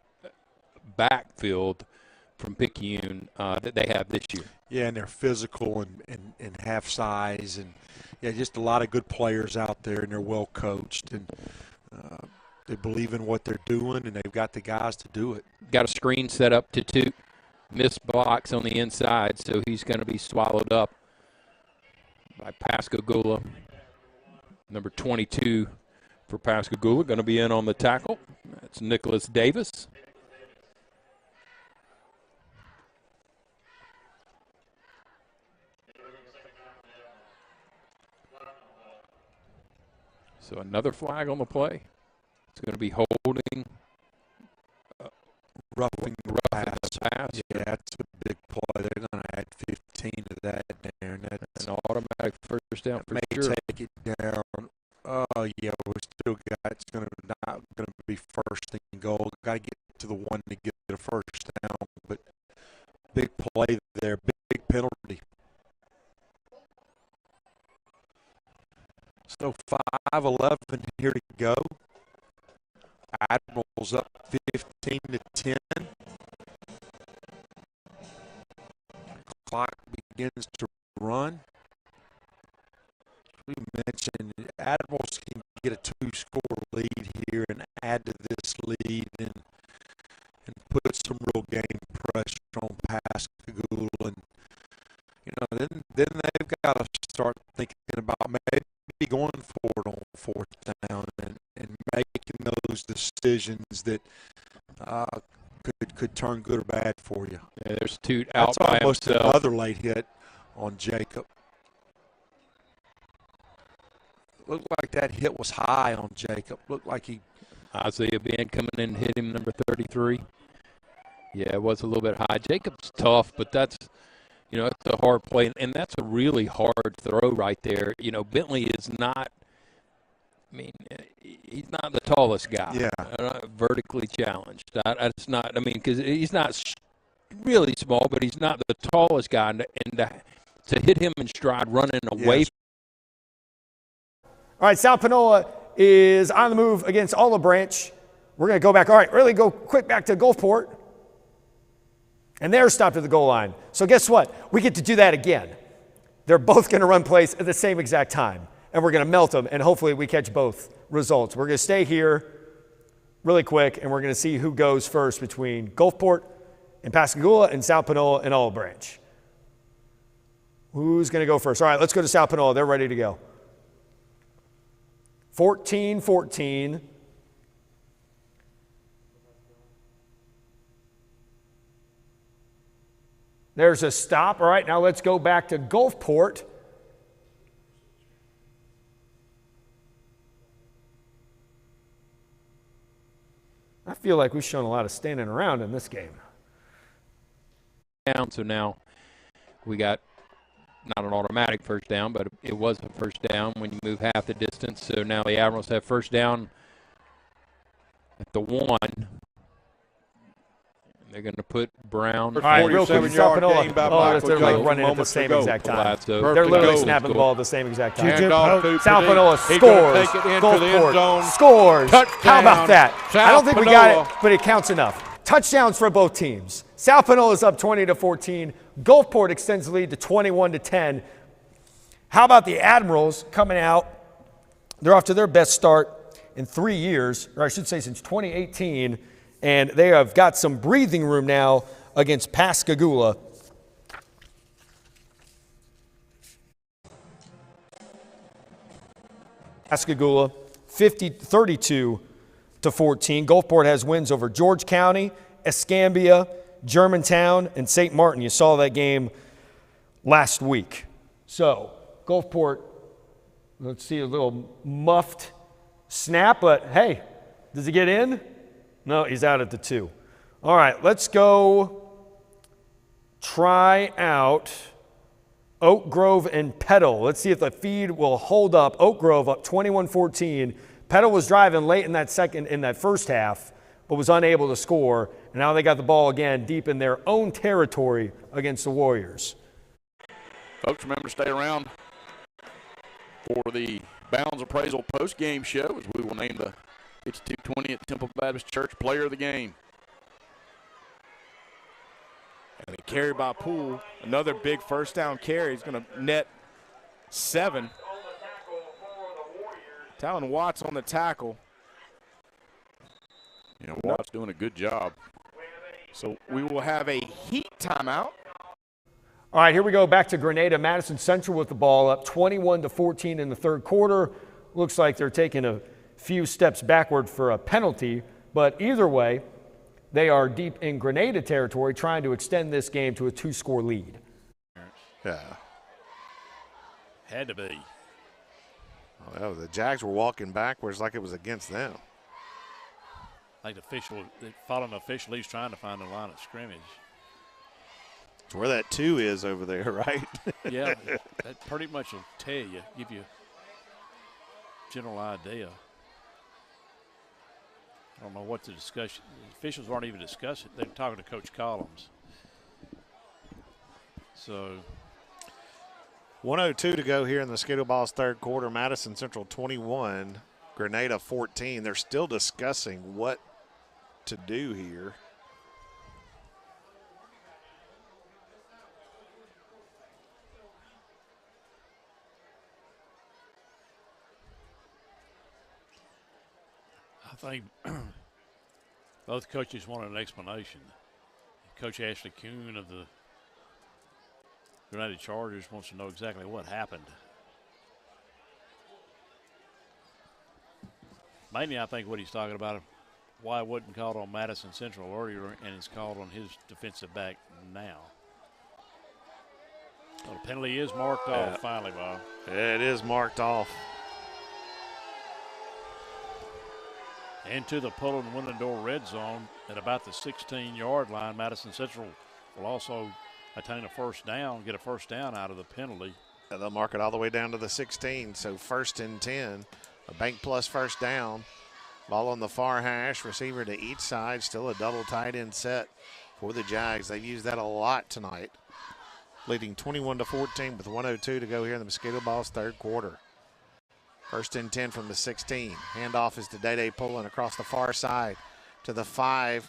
backfield from Picayune that they have this year. Yeah, and they're physical and half size, and yeah, just a lot of good players out there, and they're well coached, and they believe in what they're doing, and they've got the guys to do it. Got a screen set up to Toot. Missed blocks on the inside, so he's going to be swallowed up by Pascagoula. Number 22 for Pascagoula going to be in on the tackle. That's Nicholas Davis. So another flag on the play. It's going to be holding. Roughing the pass. Yeah, that's a big play. They're going to add 15 to that, Darren. That's an automatic first down for may sure. Take it down. Oh, yeah, we still got it's going to not going to be first and goal. Got to get to the one to get a first down, but big play there, big penalty. So 5:11 here to go. Admirals up 15-10. Clock begins to run. We mentioned Admirals can get a 2-score lead here and add to this lead and put some real game pressure on Pascagoula, and you know then they've got to start thinking about maybe going for it on 4th down and making those decisions that could turn good or bad for you. Yeah, there's Toot out by almost himself. Another late hit on Jacob. Looked like that hit was high on Jacob. Looked like he. Isaiah Ben coming in and hit him, number 33. Yeah, it was a little bit high. Jacob's tough, but that's, you know, it's a hard play, and that's a really hard throw right there. You know, Bentley is not, I mean, he's not the tallest guy. Yeah. Vertically challenged. That's not, I mean, because he's not really small, but he's not the tallest guy. And to hit him in stride running away. Yes. All right, South Panola is on the move against Olive Branch. We're going to go back. All right, really go quick back to Gulfport. And they're stopped at the goal line. So guess what? We get to do that again. They're both going to run plays at the same exact time. and we're going to melt them, and hopefully we catch both results. We're going to stay here really quick, and we're going to see who goes first between Gulfport and Pascagoula and South Panola and Olive Branch. Who's going to go first? All right, let's go to South Panola. They're ready to go. 14-14. There's a stop. All right, now let's go back to Gulfport. I feel like we've shown a lot of standing around in this game. Down, so now we got not an automatic first down, but it was a first down when you move half the distance. So now the Admirals have first down at the 1. They're going to put Brown. All right, real quick, South Panola. They're like running at the same exact time. They're literally snapping the ball at the same exact time. South Panola scores. Gulfport scores. How about that? I don't think we got it, but it counts enough. Touchdowns for both teams. South Panola is up 20-14. Gulfport extends the lead to 21-10. How about the Admirals coming out? They're off to their best start in 3 years, or I should say since 2018. And they have got some breathing room now against Pascagoula. Pascagoula, 32-14. Gulfport has wins over George County, Escambia, Germantown, and St. Martin. You saw that game last week. So, Gulfport, let's see a little muffed snap, but hey, does he get in? No, he's out at the 2. All right, let's go try out Oak Grove and Petal. Let's see if the feed will hold up. Oak Grove up 21-14. Petal was driving late in that first half, but was unable to score. And now they got the ball again deep in their own territory against the Warriors. Folks, remember to stay around for the Bounds Appraisal post-game show as we will name the 5220 at Temple Baptist Church player of the game. And a carry by Poole, another big first down carry. He's going to net 7. Talon Watts on the tackle. You know, Watts doing a good job. So we will have a heat timeout. All right, here we go back to Grenada. Madison Central with the ball up 21-14 in the third quarter. Looks like they're taking a few steps backward for a penalty, but either way, they are deep in Grenada territory trying to extend this game to a 2-score lead. Yeah. Had to be. Well, the Jags were walking backwards like it was against them. Like the official, following the official, he's trying to find the line of scrimmage. It's where that 2 is over there, right? Yeah, that pretty much will tell you, give you a general idea. I don't know what the discussion. The officials aren't even discussing. They're talking to Coach Collins. So 1:02 to go here in the Skidoo Balls third quarter. Madison Central 21, Grenada 14. They're still discussing what to do here. I think both coaches wanted an explanation. Coach Ashley Kuhn of the Grenada Chargers wants to know exactly what happened. Mainly, I think what he's talking about, why it wasn't called on Madison Central earlier and it's called on his defensive back now. Well, the penalty is marked off finally, Bob. Yeah, it is marked off. Into the Pullen Winnendore red zone at about the 16-yard line. Madison Central will also attain a first down, get a first down out of the penalty. Yeah, they'll mark it all the way down to the 16, so 1st and 10. A bank plus first down. Ball on the far hash, receiver to each side. Still a double tight end set for the Jags. They've used that a lot tonight. Leading 21-14 with 1:02 to go here in the Mosquito Balls third quarter. 1st and 10 from the 16. Handoff is to Day Pullen across the far side to the 5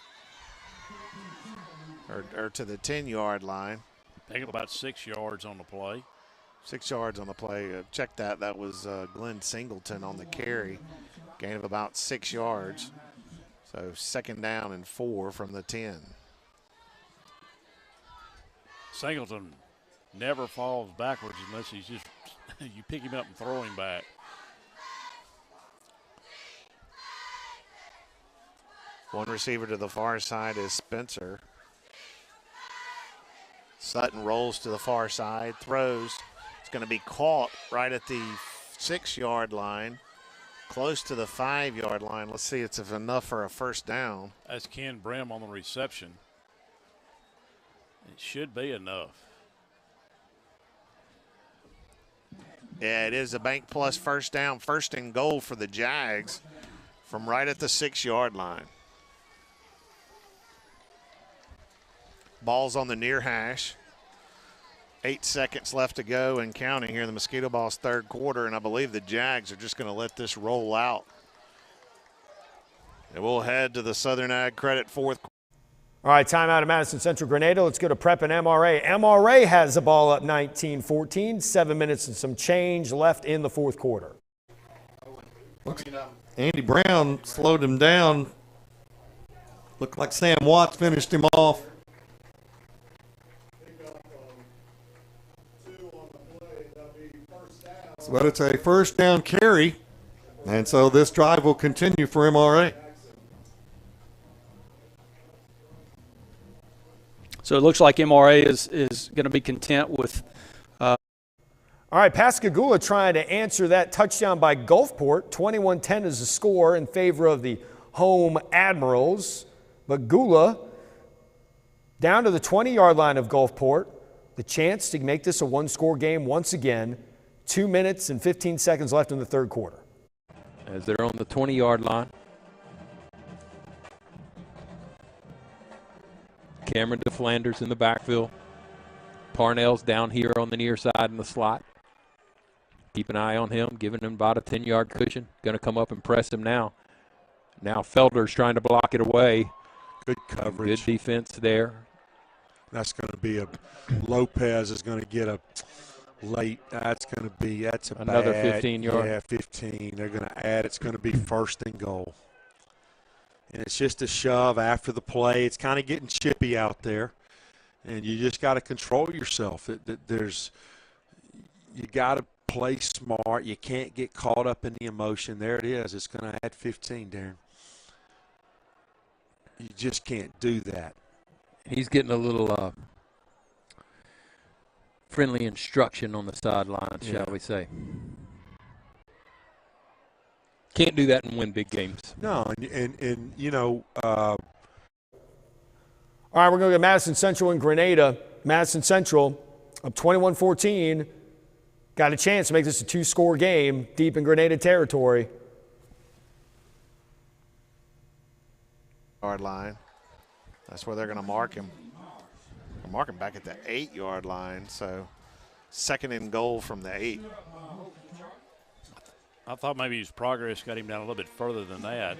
or to the 10-yard line. Taking about 6 yards on the play. 6 yards on the play. Check that. That was Glenn Singleton on the carry. Gain of about 6 yards. So 2nd down and 4 from the 10. Singleton never falls backwards unless he's just you pick him up and throw him back. One receiver to the far side is Spencer. Sutton rolls to the far side, throws. It's going to be caught right at the 6-yard line, close to the 5-yard line. Let's see if it's enough for a 1st down. That's Ken Brim on the reception. It should be enough. Yeah, it is a bank plus 1st down, 1st and goal for the Jags from right at the 6-yard line. Ball's on the near hash. 8 seconds left to go and counting here in the Mosquito Ball's 3rd quarter, and I believe the Jags are just going to let this roll out. And we'll head to the Southern Ag Credit 4th quarter. All right, timeout at Madison Central Grenada. Let's go to Prep and MRA. MRA has the ball up 19-14, 7 minutes and some change left in the 4th quarter. Andy Brown slowed him down. Looked like Sam Watts finished him off. But it's a 1st down carry, and so this drive will continue for MRA. So it looks like MRA is going to be content with. All right, Pascagoula trying to answer that touchdown by Gulfport. 21-10 is the score in favor of the home Admirals. But Gula down to the 20-yard line of Gulfport. The chance to make this a 1-score game once again. 2 minutes and 15 seconds left in the 3rd quarter. As they're on the 20-yard line. Cameron DeFlanders in the backfield. Parnell's down here on the near side in the slot. Keep an eye on him, giving him about a 10-yard cushion. Going to come up and press him now. Now Felder's trying to block it away. Good coverage. Good defense there. That's going to be a Lopez is going to get a late. That's Another 15-yard. Yeah, 15. They're going to add. It's going to be 1st and goal. And it's just a shove after the play. It's kind of getting chippy out there, and you just got to control yourself. You got to play smart. You can't get caught up in the emotion. There it is. It's going to add 15, Darren. You just can't do that. He's getting a little friendly instruction on the sideline, shall we say. Can't do that and win big games. No, and you know. All right, we're going to go Madison Central and Grenada. Madison Central up 21-14. Got a chance to make this a 2-score game deep in Grenada territory. Yard line. That's where they're going to mark him. They'll mark him back at the 8-yard line, so 2nd and goal from the 8. I thought maybe his progress got him down a little bit further than that.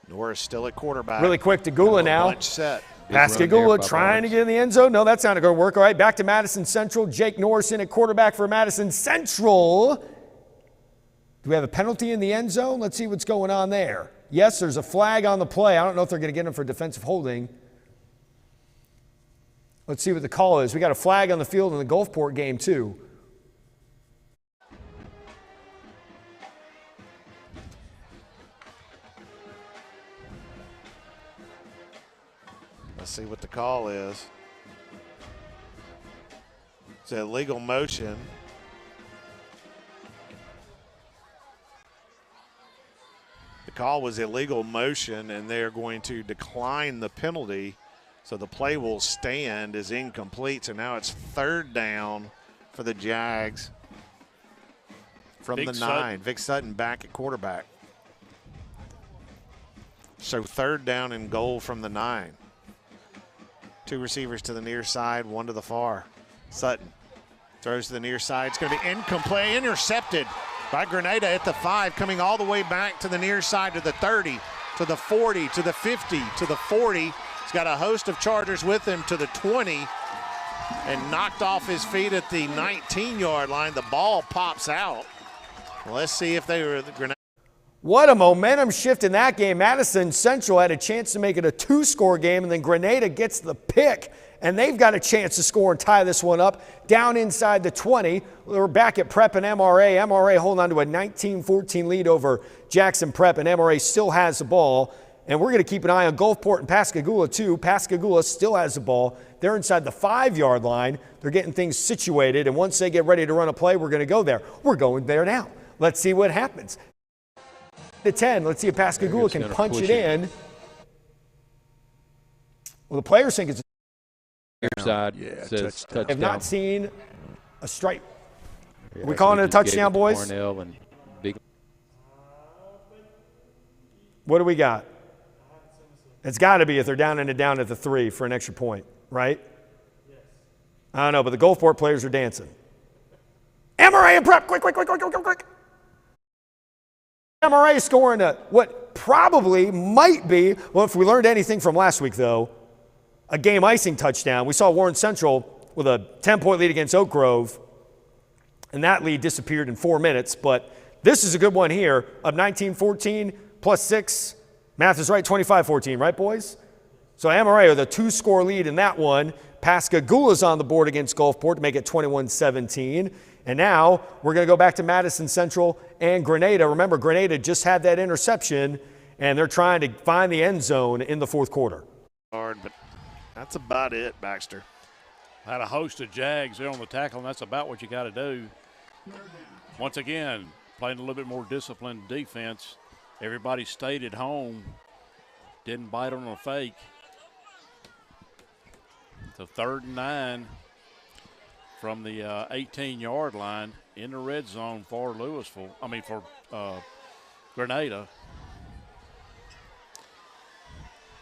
Norris still at quarterback. Really quick to Gula now. Bunch set. Pascagoula trying to get in the end zone. No, that's not going to work. All right, back to Madison Central. Jake Norris in at quarterback for Madison Central. Do we have a penalty in the end zone? Let's see what's going on there. Yes, there's a flag on the play. I don't know if they're going to get him for defensive holding. Let's see what the call is. We got a flag on the field in the Gulfport game, too. Let's see what the call is. It's an illegal motion. The call was illegal motion, and they're going to decline the penalty. So the play will stand as incomplete. So now it's 3rd down for the Jags from the 9. Vic Sutton back at quarterback. So 3rd down and goal from the 9. 2 receivers to the near side, 1 to the far. Sutton throws to the near side. It's going to be incomplete, intercepted by Grenada at the 5, coming all the way back to the near side to the 30, to the 40, to the 50, to the 40. He's got a host of Chargers with him to the 20 and knocked off his feet at the 19-yard line. The ball pops out. Let's see if they were the Grenada. What a momentum shift in that game. Madison Central had a chance to make it a 2-score game, and then Grenada gets the pick, and they've got a chance to score and tie this one up down inside the 20. We're back at Prep and MRA. MRA holding on to a 19-14 lead over Jackson Prep, and MRA still has the ball. And we're going to keep an eye on Gulfport and Pascagoula, too. Pascagoula still has the ball. They're inside the 5-yard line. They're getting things situated, and once they get ready to run a play, we're going to go there. We're going there now. Let's see what happens. The 10. Let's see if Pascagoula can punch it in. Well, the players think it's side. Yeah, says touchdown. have not seen a stripe. Are we calling it a touchdown, boys? And big. What do we got? It's got to be if they're down at the 3 for an extra point, right? Yes. I don't know, but the Gulfport players are dancing. MRA and Prep, quick. MRA scoring what probably might be, well, if we learned anything from last week, though, a game icing touchdown. We saw Warren Central with a 10-point lead against Oak Grove, and that lead disappeared in 4 minutes. But this is a good one here, up 19-14 plus 6. Math is right, 25-14, right, boys? So MRA with a 2-score lead in that one. Pascagoula's on the board against Gulfport to make it 21-17. And now we're going to go back to Madison Central and Grenada. Remember, Grenada just had that interception, and they're trying to find the end zone in the fourth quarter. Hard, but that's about it, Baxter. Had a host of Jags there on the tackle, and that's about what you got to do. Once again, playing a little bit more disciplined defense. Everybody stayed at home, didn't bite on a fake. So 3rd and 9 from the 18-yard line in the red zone for Grenada.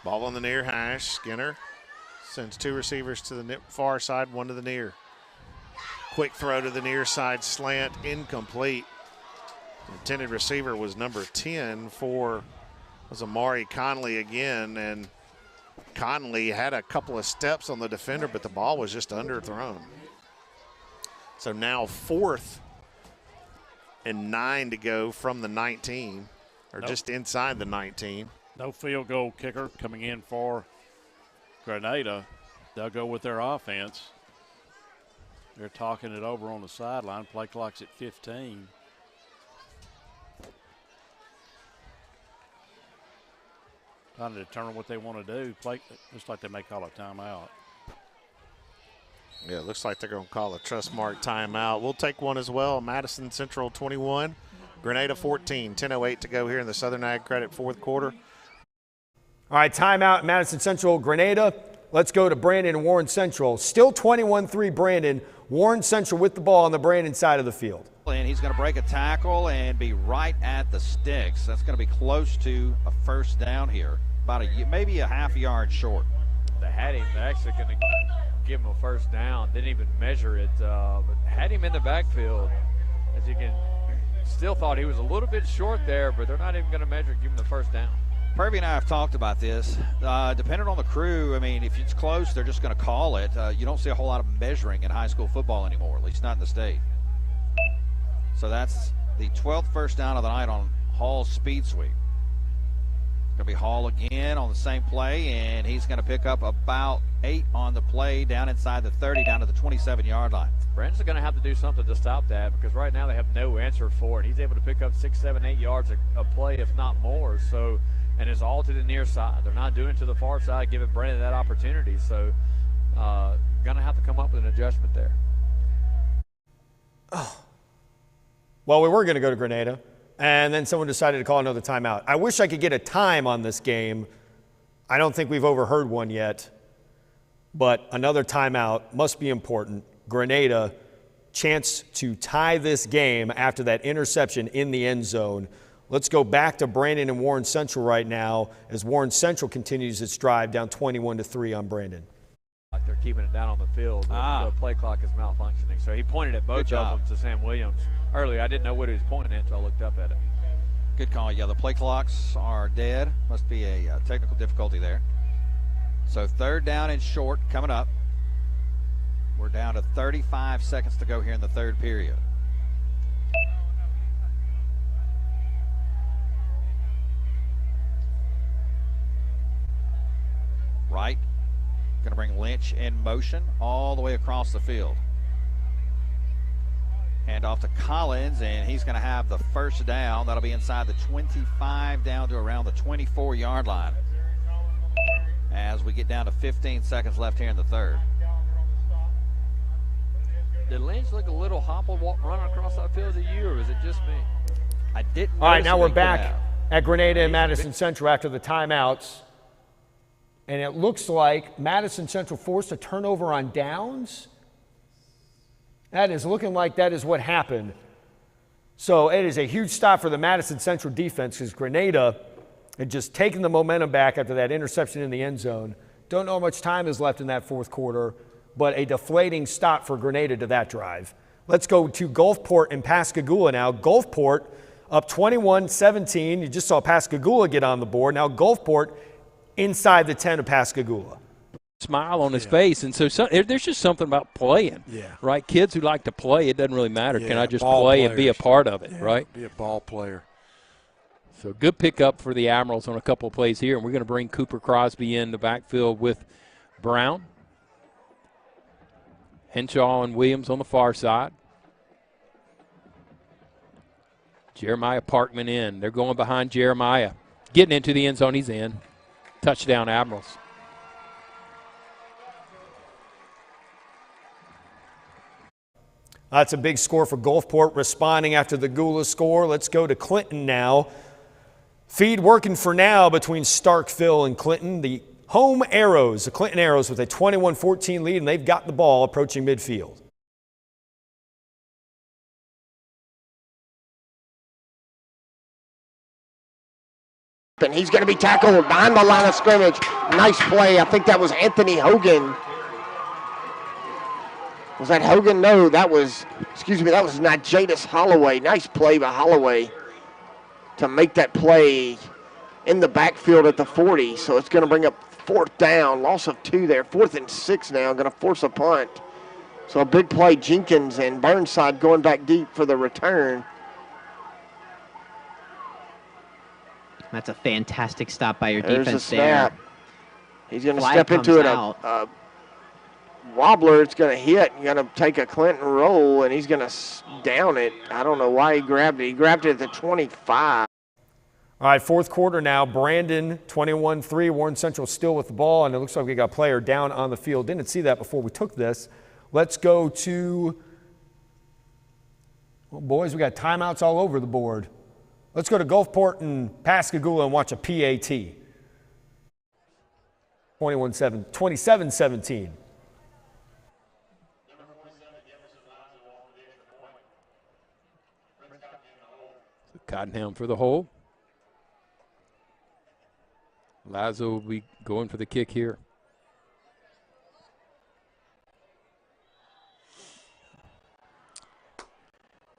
Ball on the near hash. Skinner sends 2 receivers to the far side, 1 to the near. Quick throw to the near side slant, incomplete. The intended receiver was number 10 was Amari Conley again, and Conley had a couple of steps on the defender, but the ball was just underthrown. So now 4th and 9 to go from the 19, or just inside the 19. No field goal kicker coming in for Grenada. They'll go with their offense. They're talking it over on the sideline. Play clock's at 15. Trying to determine what they want to do. Looks like they may call a timeout. Yeah, it looks like they're going to call a Trustmark timeout. We'll take one as well. Madison Central 21, Grenada 14. 10:08 to go here in the Southern Ag Credit fourth quarter. All right, timeout, Madison Central, Grenada. Let's go to Brandon and Warren Central. Still 21-3 Brandon. Warren Central with the ball on the Brandon side of the field. And he's going to break a tackle and be right at the sticks. That's going to be close to a first down here. Maybe a half yard short. They had him. They're actually going to give him a first down. Didn't even measure it, but had him in the backfield. As you can, still thought he was a little bit short there, but they're not even going to measure and give him the first down. Purvey and I have talked about this. Depending on the crew, I mean, if it's close, they're just going to call it. You don't see a whole lot of measuring in high school football anymore, at least not in the state. So that's the 12th first down of the night on Hall's speed sweep. It's going to be Hall again on the same play, and he's going to pick up about 8 on the play down inside the 30, down to the 27-yard line. Brandon's going to have to do something to stop that because right now they have no answer for it. He's able to pick up 6, 7, 8 yards a play, if not more. So, and it's all to the near side. They're not doing it to the far side, giving Brandon that opportunity. So, going to have to come up with an adjustment there. Oh. Well, we were going to go to Grenada, and then someone decided to call another timeout. I wish I could get a time on this game. I don't think we've overheard one yet, but another timeout must be important. Grenada, chance to tie this game after that interception in the end zone. Let's go back to Brandon and Warren Central right now as Warren Central continues its drive down 21-3 on Brandon. Like they're keeping it down on the field. The play clock is malfunctioning. So he pointed at both of them to Sam Williams. earlier. I didn't know what he was pointing at until I looked up at it. Good call. Yeah, the play clocks are dead. Must be a technical difficulty there. So 3rd down and short coming up. We're down to 35 seconds to go here in the 3rd period. Right. Going to bring Lynch in motion all the way across the field. Hand off to Collins, and he's going to have the 1st down. That'll be inside the 25 down to around the 24-yard line as we get down to 15 seconds left here in the 3rd. Did Lynch look a little hopple running across that field to you, or was it just me? I didn't. All right, now we're back at Grenada and Madison Central after the timeouts. And it looks like Madison Central forced a turnover on downs. That is looking like that is what happened. So it is a huge stop for the Madison Central defense because Grenada had just taken the momentum back after that interception in the end zone. Don't know how much time is left in that 4th quarter, but a deflating stop for Grenada to that drive. Let's go to Gulfport and Pascagoula now. Gulfport up 21-17. You just saw Pascagoula get on the board. Now Gulfport inside the 10 of Pascagoula. Smile on his face, and so there's just something about playing, right? Kids who like to play, it doesn't really matter. Can I just play and be a part of it, right? Be a ball player. So good pickup for the Admirals on a couple of plays here, and we're going to bring Cooper Crosby in the backfield with Brown. Henshaw and Williams on the far side. Jeremiah Parkman in. They're going behind Jeremiah. Getting into the end zone, he's in. Touchdown, Admirals. That's a big score for Gulfport, responding after the Gula score. Let's go to Clinton now. Feed working for now between Starkville and Clinton. The home Arrows, the Clinton Arrows, with a 21-14 lead, and they've got the ball approaching midfield. And he's going to be tackled behind the line of scrimmage. Nice play. I think that was Anthony Hogan. Was that Hogan? No, that was not Jadis Holloway. Nice play by Holloway to make that play in the backfield at the 40. So it's going to bring up 4th down, loss of 2 there. 4th and 6 now, going to force a punt. So a big play, Jenkins and Burnside going back deep for the return. That's a fantastic stop by your There's defense a snap. there. He's going to Flag step into it. comes Wobbler, it's going to hit. You're going to take a Clinton roll, and he's going to down it. I don't know why he grabbed it. He grabbed it at the 25. All right, 4th quarter now. Brandon, 21-3. Warren Central still with the ball, and it looks like we got a player down on the field. Didn't see that before we took this. Let's go to, well, boys, we got timeouts all over the board. Let's go to Gulfport and Pascagoula and watch a PAT. 27-17. Cottenham for the hole. Lazo will be going for the kick here.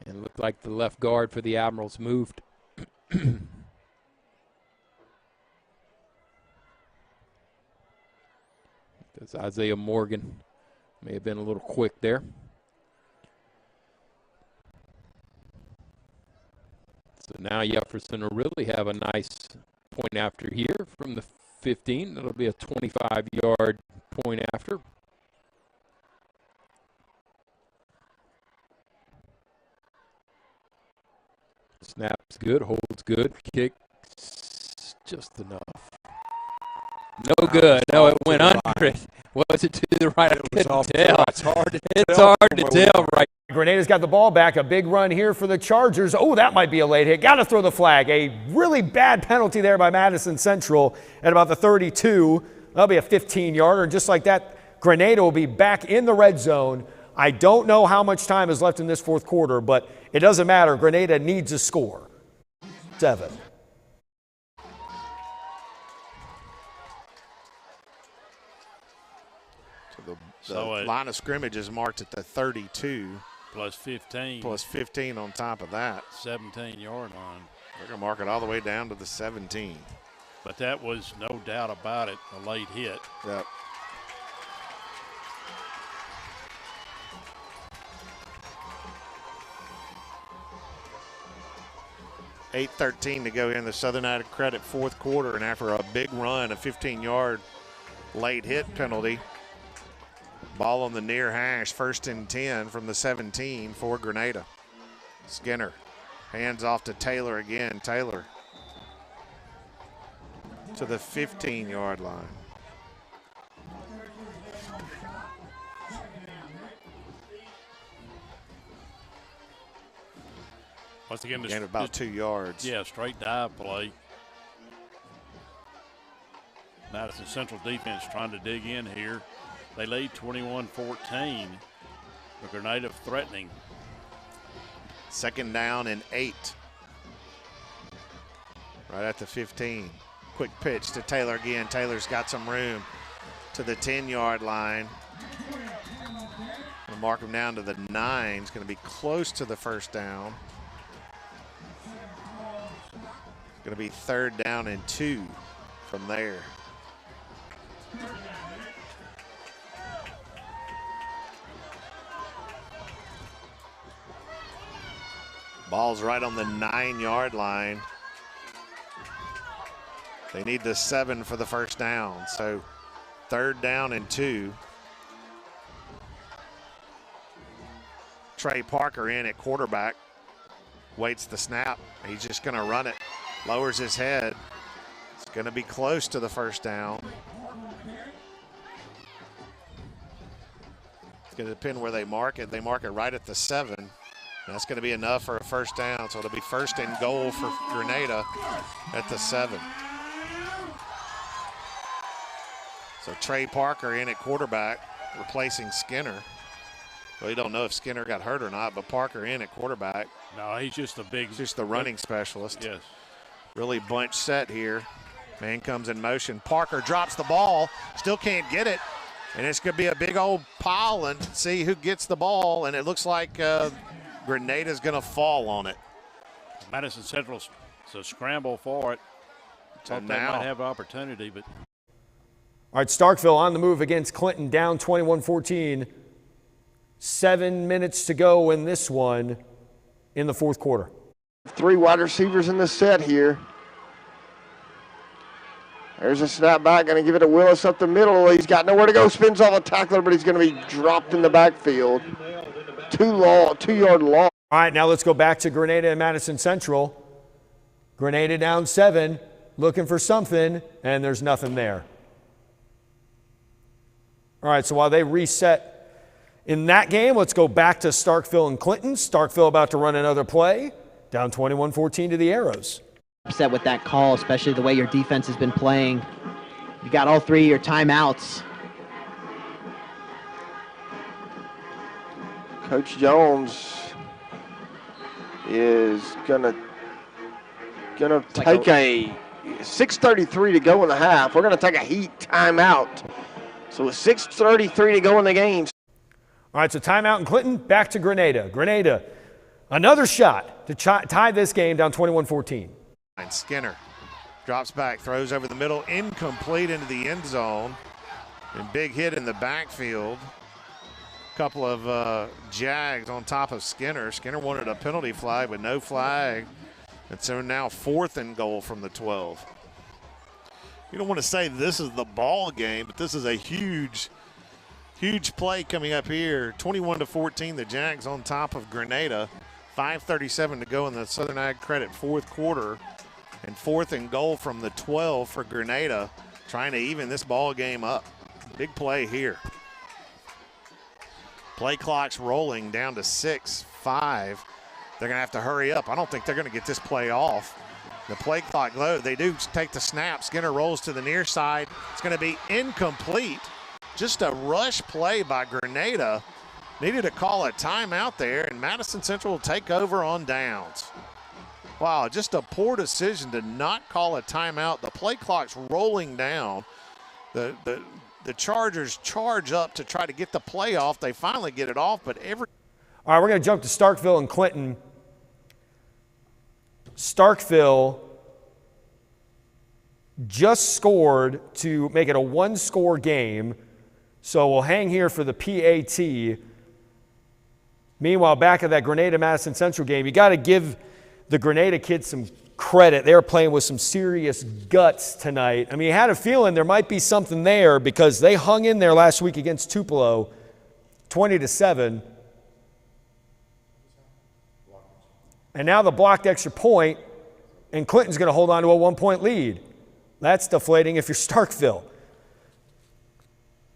And it looked like the left guard for the Admirals moved. That's Isaiah Morgan. May have been a little quick there. So now Jefferson will really have a nice point after here from the 15. It'll be a 25-yard point after. Snap's good, holds good, kicks just enough. No good. No, it went under it. Was it to the right? I couldn't tell. It's hard to tell. It's hard to tell right. Grenada's got the ball back. A big run here for the Chargers. Oh, that might be a late hit. Got to throw the flag. A really bad penalty there by Madison Central at about the 32. That'll be a 15-yarder. Just like that, Grenada will be back in the red zone. I don't know how much time is left in this 4th quarter, but it doesn't matter. Grenada needs a score. 7. The line of scrimmage is marked at the 32. Plus 15. Plus 15 on top of that. 17-yard line. They're going to mark it all the way down to the 17. But that was no doubt about it, a late hit. Yep. $8:13 to go here in the Southern Iowa Credit fourth quarter, and after a big run, a 15-yard late hit penalty. Ball on the near hash, 1st and 10 from the 17 for Grenada. Skinner hands off to Taylor again. Taylor to the 15-yard line. Once again, gained about 2 yards. Yeah, straight dive play. Madison Central defense trying to dig in here. They lead 21-14. But Grenada threatening. 2nd down and 8. Right at the 15. Quick pitch to Taylor again. Taylor's got some room to the 10-yard line. We'll mark him down to the 9. It's going to be close to the 1st down. It's going to be 3rd down and 2 from there. Ball's right on the 9-yard line. They need the 7 for the 1st down. So 3rd down and 2. Trey Parker in at quarterback. Waits the snap. He's just going to run it. Lowers his head. It's going to be close to the 1st down. It's going to depend where they mark it. They mark it right at the 7. That's going to be enough for a 1st down. So it'll be 1st and goal for Grenada at the 7. So Trey Parker in at quarterback, replacing Skinner. Well, you don't know if Skinner got hurt or not, but Parker in at quarterback. No, he's just just the running specialist. Yes. Really bunch set here. Man comes in motion. Parker drops the ball, still can't get it. And it's going to be a big old pile and see who gets the ball. And it looks like Grenada's going to fall on it. Madison Central's a scramble for it. Thought they might have opportunity, but. All right, Starkville on the move against Clinton, down 21-14. 7 minutes to go in this one in the fourth quarter. 3 wide receivers in the set here. There's a snap back, going to give it to Willis up the middle. He's got nowhere to go, spins off a tackler, but he's going to be dropped in the backfield. 2-yard loss. All right, now let's go back to Grenada and Madison Central. Grenada down 7, looking for something, and there's nothing there. All right, so while they reset in that game, let's go back to Starkville and Clinton. Starkville about to run another play, down 21-14 to the Arrows. Upset with that call, especially the way your defense has been playing. You got all 3 of your timeouts. Coach Jones is gonna take a 6:33 to go in the half. We're gonna take a heat timeout. So with 6:33 to go in the game. All right, so timeout in Clinton, back to Grenada. Grenada, another shot to tie this game down 21-14. Skinner drops back, throws over the middle, incomplete into the end zone. And big hit in the backfield. Couple of Jags on top of Skinner. Skinner wanted a penalty flag, but no flag. And so now 4th and goal from the 12. You don't want to say this is the ball game, but this is a huge play coming up here. 21-14, the Jags on top of Grenada. 5:37 to go in the Southern Ag Credit fourth quarter. And 4th and goal from the 12 for Grenada, trying to even this ball game up. Big play here. Play clock's rolling down to 6-5. They're going to have to hurry up. I don't think they're going to get this play off. The play clock low. They do take the snap. Skinner rolls to the near side. It's going to be incomplete. Just a rush play by Grenada. Needed to call a timeout there, and Madison Central will take over on downs. Wow, just a poor decision to not call a timeout. The play clock's rolling down. The Chargers charge up to try to get the play off. They finally get it off, but All right, we're going to jump to Starkville and Clinton. Starkville just scored to make it a one-score game, so we'll hang here for the PAT. Meanwhile, back at that Grenada-Madison Central game, you got to give the Grenada kids some credit. They were playing with some serious guts tonight. I mean, you had a feeling there might be something there because they hung in there last week against Tupelo, 20-7. And now the blocked extra point, and Clinton's going to hold on to a 1-point lead. That's deflating if you're Starkville.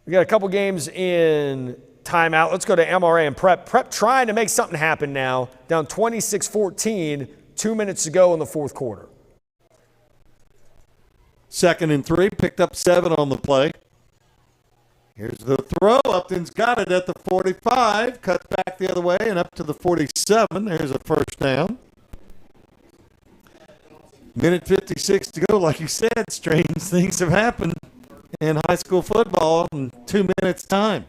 We got a couple games in timeout. Let's go to MRA and Prep. Prep trying to make something happen now, down 26-14, 2 minutes to go in the fourth quarter. 2nd and 3, picked up 7 on the play. Here's the throw. Upton's got it at the 45, cuts back the other way and up to the 47. There's a first down. Minute 56 to go. Like you said, strange things have happened in high school football in 2 minutes' time.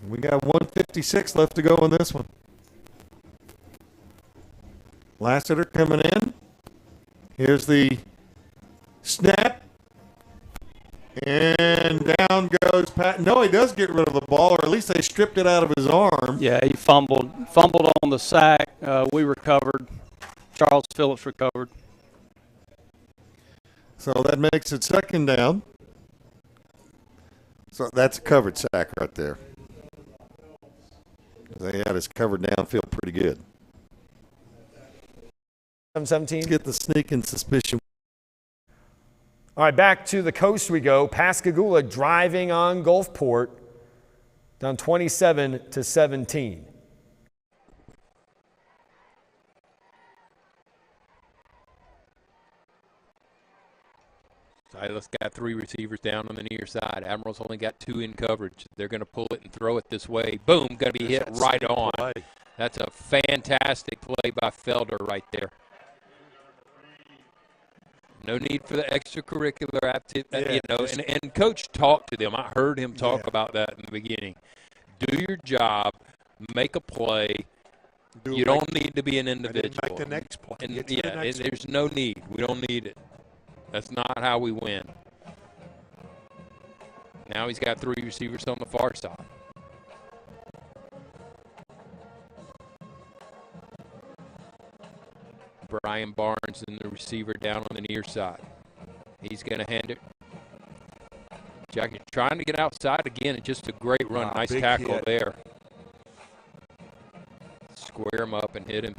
We got 1:56 left to go in this one. Lassiter coming in. Here's the snap. And down goes Pat. No, he does get rid of the ball, or at least they stripped it out of his arm. Yeah, he fumbled on the sack. We recovered. Charles Phillips recovered. So that makes it 2nd down. So that's a covered sack right there. They had us covered downfield pretty good. 17. Let's get the sneaking suspicion. All right, back to the coast we go. Pascagoula driving on Gulfport, down 27-17. Silas got 3 receivers down on the near side. Admiral's only got 2 in coverage. They're going to pull it and throw it this way. Boom, going to be hit right on. That's a fantastic play by Felder right there. No need for the extracurricular activity, and Coach talked to them. I heard him talk about that in the beginning. Do your job, make a play. You don't need to be an individual. Make the next play. And there's no need. We don't need it. That's not how we win. Now he's got 3 receivers on the far side. Brian Barnes and the receiver down on the near side. He's going to hand it. Jackie trying to get outside again. Just a great run. Nice tackle hit there. Square him up and hit him.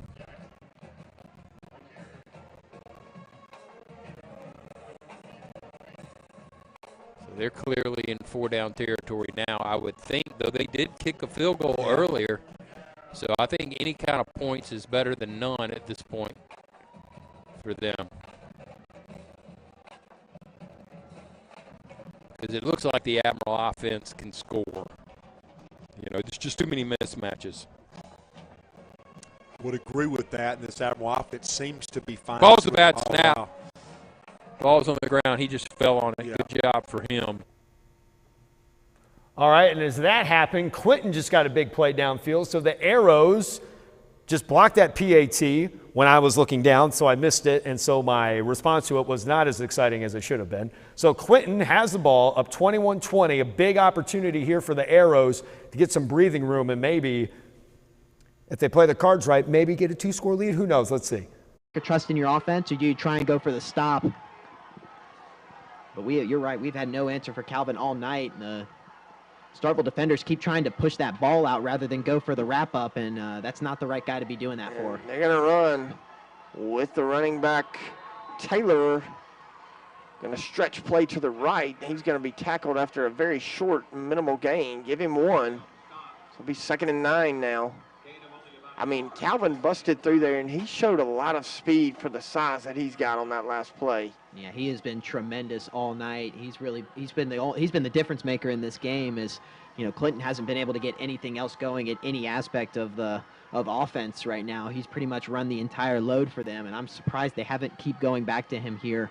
So they're clearly in 4-down territory now. I would think, though they did kick a field goal earlier. So I think any kind of points is better than none at this point for them. Because it looks like the Admiral offense can score. You know, there's just too many mismatches. Would agree with that. And this Admiral offense seems to be fine. Ball's a bad snap. Ball's on the ground. He just fell on it. Good job for him. All right, and as that happened, Clinton just got a big play downfield. So the Arrows just blocked that PAT when I was looking down, so I missed it. And so my response to it was not as exciting as it should have been. So Clinton has the ball up 21-20, a big opportunity here for the Arrows to get some breathing room and maybe, if they play the cards right, maybe get a 2-score lead. Who knows? Let's see. Trust in your offense, or do you try and go for the stop? But you're right. We've had no answer for Calvin all night. The Starkville defenders keep trying to push that ball out rather than go for the wrap-up, and that's not the right guy to be doing that for. They're going to run with the running back, Taylor. Going to stretch play to the right. He's going to be tackled after a very short, minimal gain. Give him 1. It'll be 2nd and 9 now. I mean, Calvin busted through there, and he showed a lot of speed for the size that he's got on that last play. Yeah, he has been tremendous all night. He's been the difference maker in this game. As you know, Clinton hasn't been able to get anything else going at any aspect of offense right now. He's pretty much run the entire load for them, and I'm surprised they haven't keep going back to him here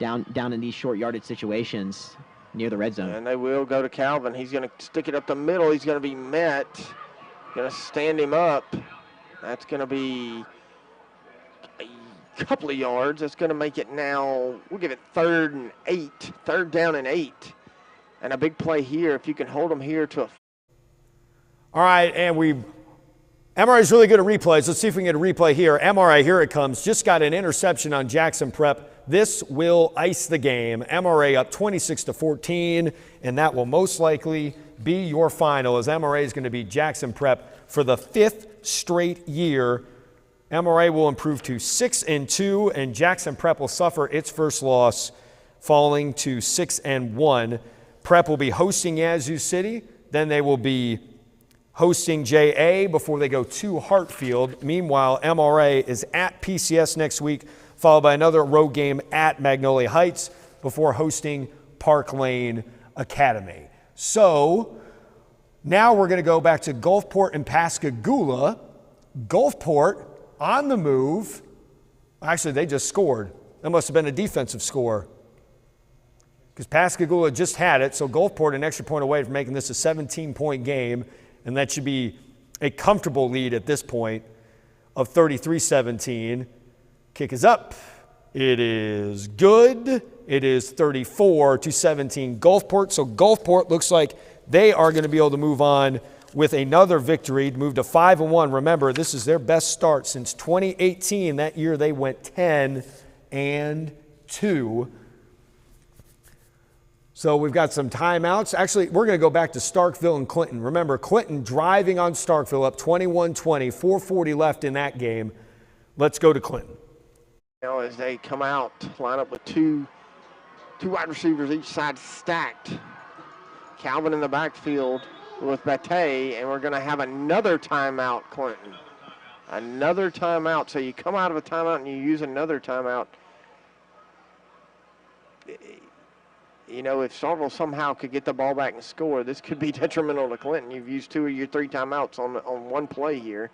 down in these short yardage situations. near the red zone. And they will go to Calvin. He's going to stick it up the middle. He's going to be met. Going to stand him up. That's going to be a couple of yards. That's going to make it now, we'll give it 3rd and 8. 3rd down and 8. And a big play here if you can hold them here to a. All right, and MRA is really good at replays. Let's see if we can get a replay here. MRA, here it comes. Just got an interception on Jackson Prep. This will ice the game. MRA up 26-14, and that will most likely be your final, as MRA is going to beat Jackson Prep for the 5th straight year. MRA will improve to 6-2, and Jackson Prep will suffer its first loss, falling to 6-1. Prep will be hosting Yazoo City. Then they will be hosting JA before they go to Hartfield. Meanwhile, MRA is at PCS next week, followed by another road game at Magnolia Heights before hosting Park Lane Academy. So now we're going to go back to Gulfport and Pascagoula. Gulfport on the move. Actually, they just scored. That must have been a defensive score, because Pascagoula just had it. So Gulfport an extra point away from making this a 17-point game, and that should be a comfortable lead at this point of 33-17. Kick is up. It is good. It is 34-17 Gulfport. So Gulfport looks like they are going to be able to move on with another victory, move to 5-1. Remember, this is their best start since 2018. That year they went 10-2. So we've got some timeouts. Actually, we're going to go back to Starkville and Clinton. Remember, Clinton driving on Starkville up 21-20, 4:40 left in that game. Let's go to Clinton. Now as they come out, line up with two wide receivers each side stacked. Calvin in the backfield with Bate, and we're going to have another timeout, Clinton. Another timeout. So you come out of a timeout and you use another timeout. You know, if Starkville somehow could get the ball back and score, this could be detrimental to Clinton. You've used 2 of your 3 timeouts on one play here.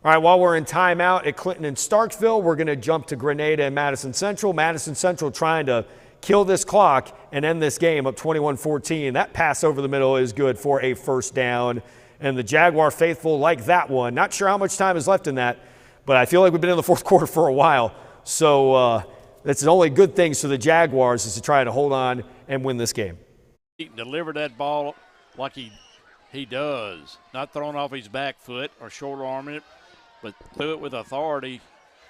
All right, while we're in timeout at Clinton and Starkville, we're going to jump to Grenada and Madison Central. Madison Central trying to kill this clock and end this game up 21-14. That pass over the middle is good for a first down. And the Jaguar faithful like that one. Not sure how much time is left in that, but I feel like we've been in the fourth quarter for a while. So that's the only good things for the Jaguars is to try to hold on and win this game. He delivered that ball like he does, not throwing off his back foot or short arming it, but threw it with authority,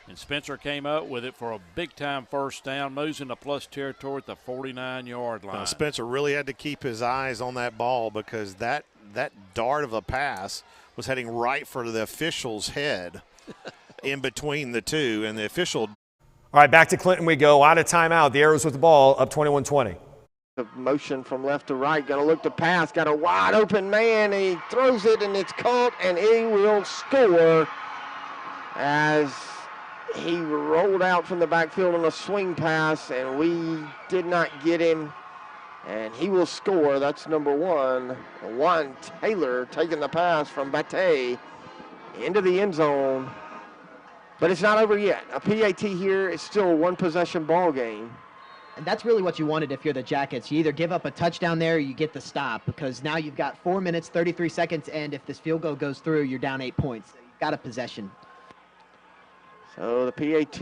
and Spencer came up with it for a big-time first down, moves into plus territory at the 49-yard line. Spencer really had to keep his eyes on that ball because that dart of a pass was heading right for the official's head in between the two, and the official. All right, back to Clinton we go. Out of timeout. The Arrows with the ball up 21-20. The motion from left to right, going to look to pass, got a wide open man, and he throws it, and it's caught, and he will score as he rolled out from the backfield on a swing pass, and we did not get him, and he will score. That's number 1. Juan Taylor taking the pass from Bate into the end zone, but it's not over yet. A PAT here is still a one-possession ball game. And that's really what you wanted if you're the Jackets. You either give up a touchdown there or you get the stop, because now you've got 4 minutes, 33 seconds, and if this field goal goes through, you're down 8 points. So you've got a possession. So the PAT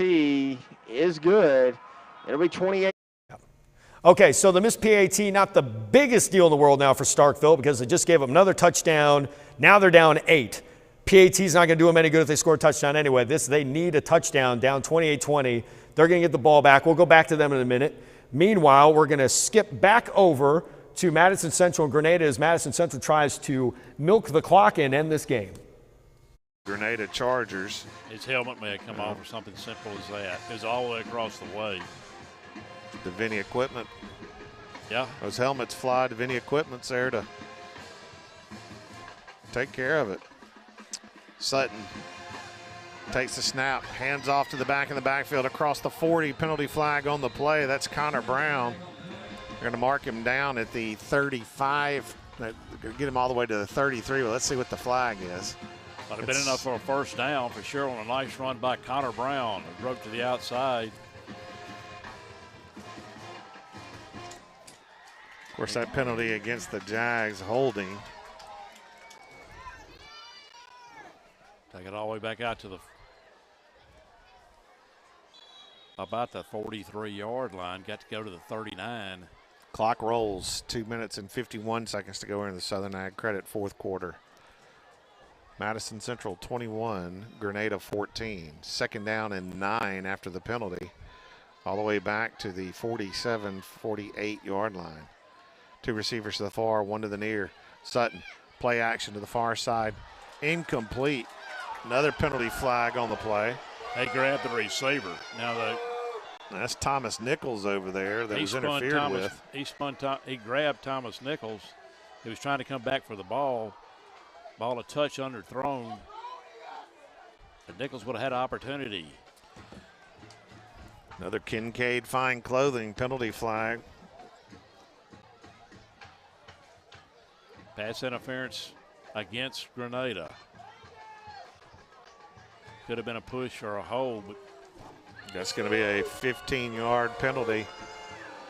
is good. It'll be 28. Okay, so the missed PAT, not the biggest deal in the world now for Starkville because they just gave up another touchdown. Now they're down 8. PAT's not going to do them any good if they score a touchdown anyway. They need a touchdown, down 28-20. They're going to get the ball back. We'll go back to them in a minute. Meanwhile, we're going to skip back over to Madison Central and Grenada as Madison Central tries to milk the clock and end this game. Grenada Chargers. His helmet may have come off or something simple as that. It was all the way across the way. The Vinny Equipment. Yeah. Those helmets fly to Vinny Equipment's there to take care of it. Sutton takes the snap, hands off to the back in the backfield across the 40, penalty flag on the play. That's Connor Brown. They're going to mark him down at the 35. They're going to get him all the way to the 33. Well, let's see what the flag is. Might have been enough for a first down for sure on a nice run by Connor Brown. It broke to the outside. course, that penalty against the Jags holding. Take it all the way back out to about the 43-yard line. Got to go to the 39. Clock rolls. 2 minutes and 51 seconds to go here in the Southern Ag Credit fourth quarter. Madison Central 21, Grenada 14. Second down and 9 after the penalty. All the way back to the 47, 48-yard line. 2 receivers to the far, 1 to the near. Sutton, play action to the far side. Incomplete. Another penalty flag on the play. They grabbed the receiver. Now that's Thomas Nichols over there that was interfered with. He grabbed Thomas Nichols. He was trying to come back for the ball. Ball a touch underthrown. But Nichols would have had an opportunity. Another Kincaid Fine Clothing penalty flag. Pass interference against Grenada. Could have been a push or a hold, but that's going to be a 15-yard penalty.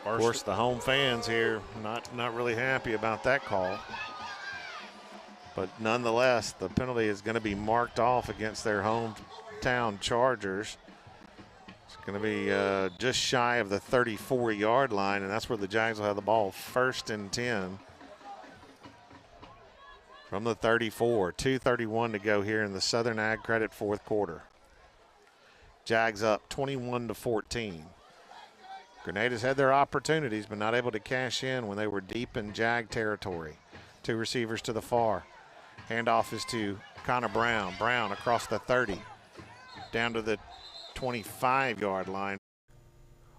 Of course, the home fans here not really happy about that call. But nonetheless, the penalty is going to be marked off against their hometown Chargers. It's going to be just shy of the 34-yard line, and that's where the Jags will have the ball 1st and 10 from the 34. 2:31 to go here in the Southern Ag Credit fourth quarter. Jags up 21-14. Grenada's had their opportunities, but not able to cash in when they were deep in Jag territory. 2 receivers to the far. Handoff is to Connor Brown. Brown across the 30, down to the 25-yard line.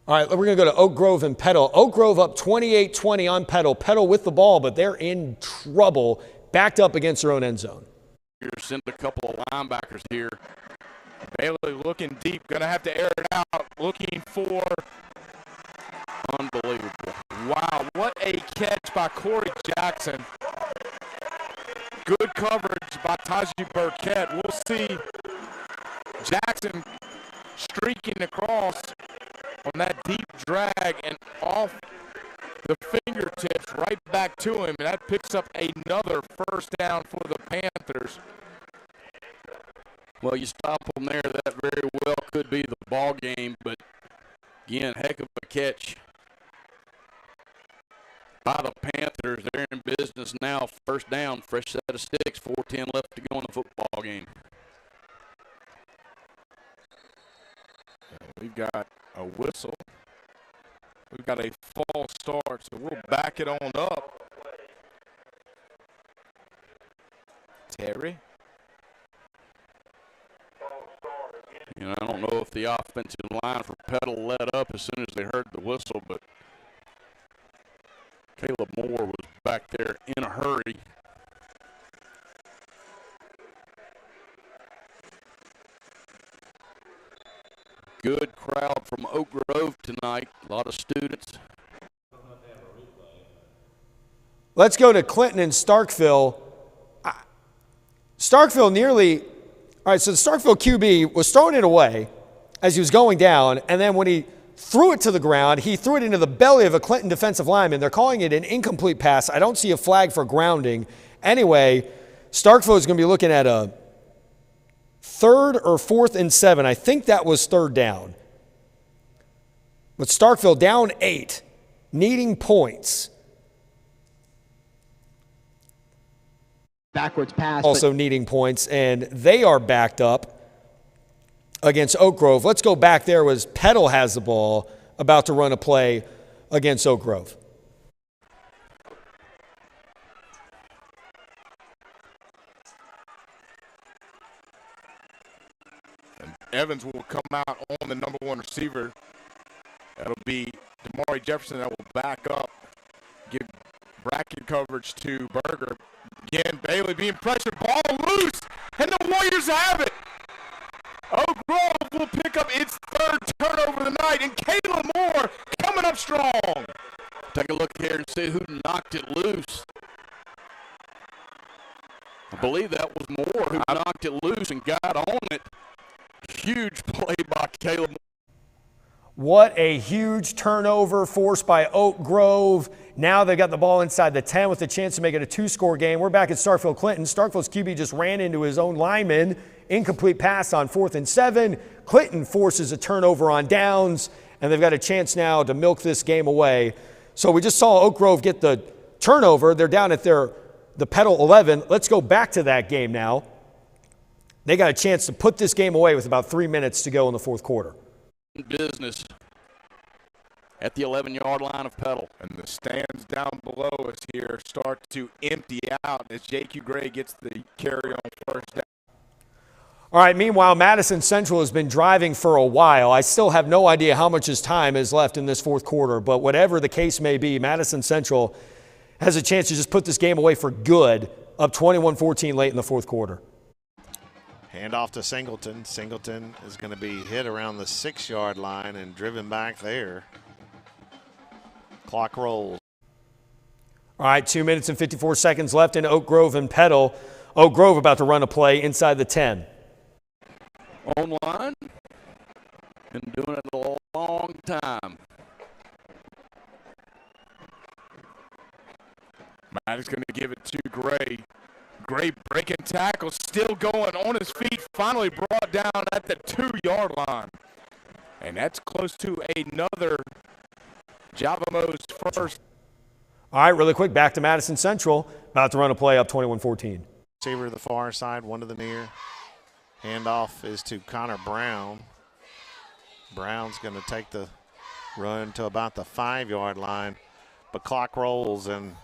All right, we're going to go to Oak Grove and Petal. Oak Grove up 28-20 on Petal. Petal with the ball, but they're in trouble, backed up against their own end zone. You're sending a couple of linebackers here. Bailey looking deep, going to have to air it out, looking for. Unbelievable. Wow, what a catch by Corey Jackson. Good coverage by Taji Burkett. We'll see Jackson streaking across on that deep drag and off the fingertips right back to him. And that picks up another first down for the Panthers. Well, you stop them there, that very well could be the ball game, but again, heck of a catch by the Panthers. They're in business now. First down, fresh set of sticks, 4:10 left to go in the football game. We've got a whistle. We've got a false start, so we'll back it on up. Terry. You know, I don't know if the offensive line for Petal let up as soon as they heard the whistle, but Caleb Moore was back there in a hurry. Good crowd from Oak Grove tonight. A lot of students. Let's go to Clinton and Starkville. Starkville nearly, all right, so the Starkville QB was throwing it away as he was going down, and then when he threw it to the ground, he threw it into the belly of a Clinton defensive lineman. They're calling it an incomplete pass. I don't see a flag for grounding. Anyway, Starkville is going to be looking at a 3rd or 4th and 7. I think that was 3rd down. But Starkville down 8, needing points. Backwards pass. Also needing points, and they are backed up against Oak Grove. Let's go back there as Petal has the ball, about to run a play against Oak Grove. And Evans will come out on the number 1 receiver. That'll be Damari Jefferson that will back up, give bracket coverage to Berger. Again, Bailey being pressured, ball loose, and the Warriors have it. Oak Grove will pick up its 3rd turnover of the night, and Caleb Moore coming up strong. Take a look here and see who knocked it loose. I believe that was Moore who knocked it loose and got on it. Huge play by Caleb. What a huge turnover forced by Oak Grove Now they've got the ball inside the 10 with a chance to make it a 2-score game. We're back at Starkville Clinton. Starkville's QB just ran into his own lineman. Incomplete pass on 4th and 7. Clinton forces a turnover on downs, and they've got a chance now to milk this game away. So we just saw Oak Grove get the turnover. They're down at the Petal 11. Let's go back to that game now. They got a chance to put this game away with about 3 minutes to go in the fourth quarter. Business at the 11-yard line of Petal. And the stands down below us here start to empty out as J.Q. Gray gets the carry on first down. All right, meanwhile, Madison Central has been driving for a while. I still have no idea how much time is left in this fourth quarter, but whatever the case may be, Madison Central has a chance to just put this game away for good, up 21-14 late in the fourth quarter. Handoff to Singleton. Singleton is going to be hit around the 6-yard line and driven back there. Clock rolls. All right, 2 minutes and 54 seconds left in Oak Grove and Petal. Oak Grove about to run a play inside the 10. Online. Been doing it a long time. Matt is going to give it to Gray. Gray breaking tackle, still going on his feet, finally brought down at the 2-yard line. And that's close to another Javamo's first. All right, really quick, back to Madison Central. About to run a play up 21-14. Receiver to the far side, one to the near. Handoff is to Connor Brown. Brown's going to take the run to about the 5-yard line. But clock rolls, and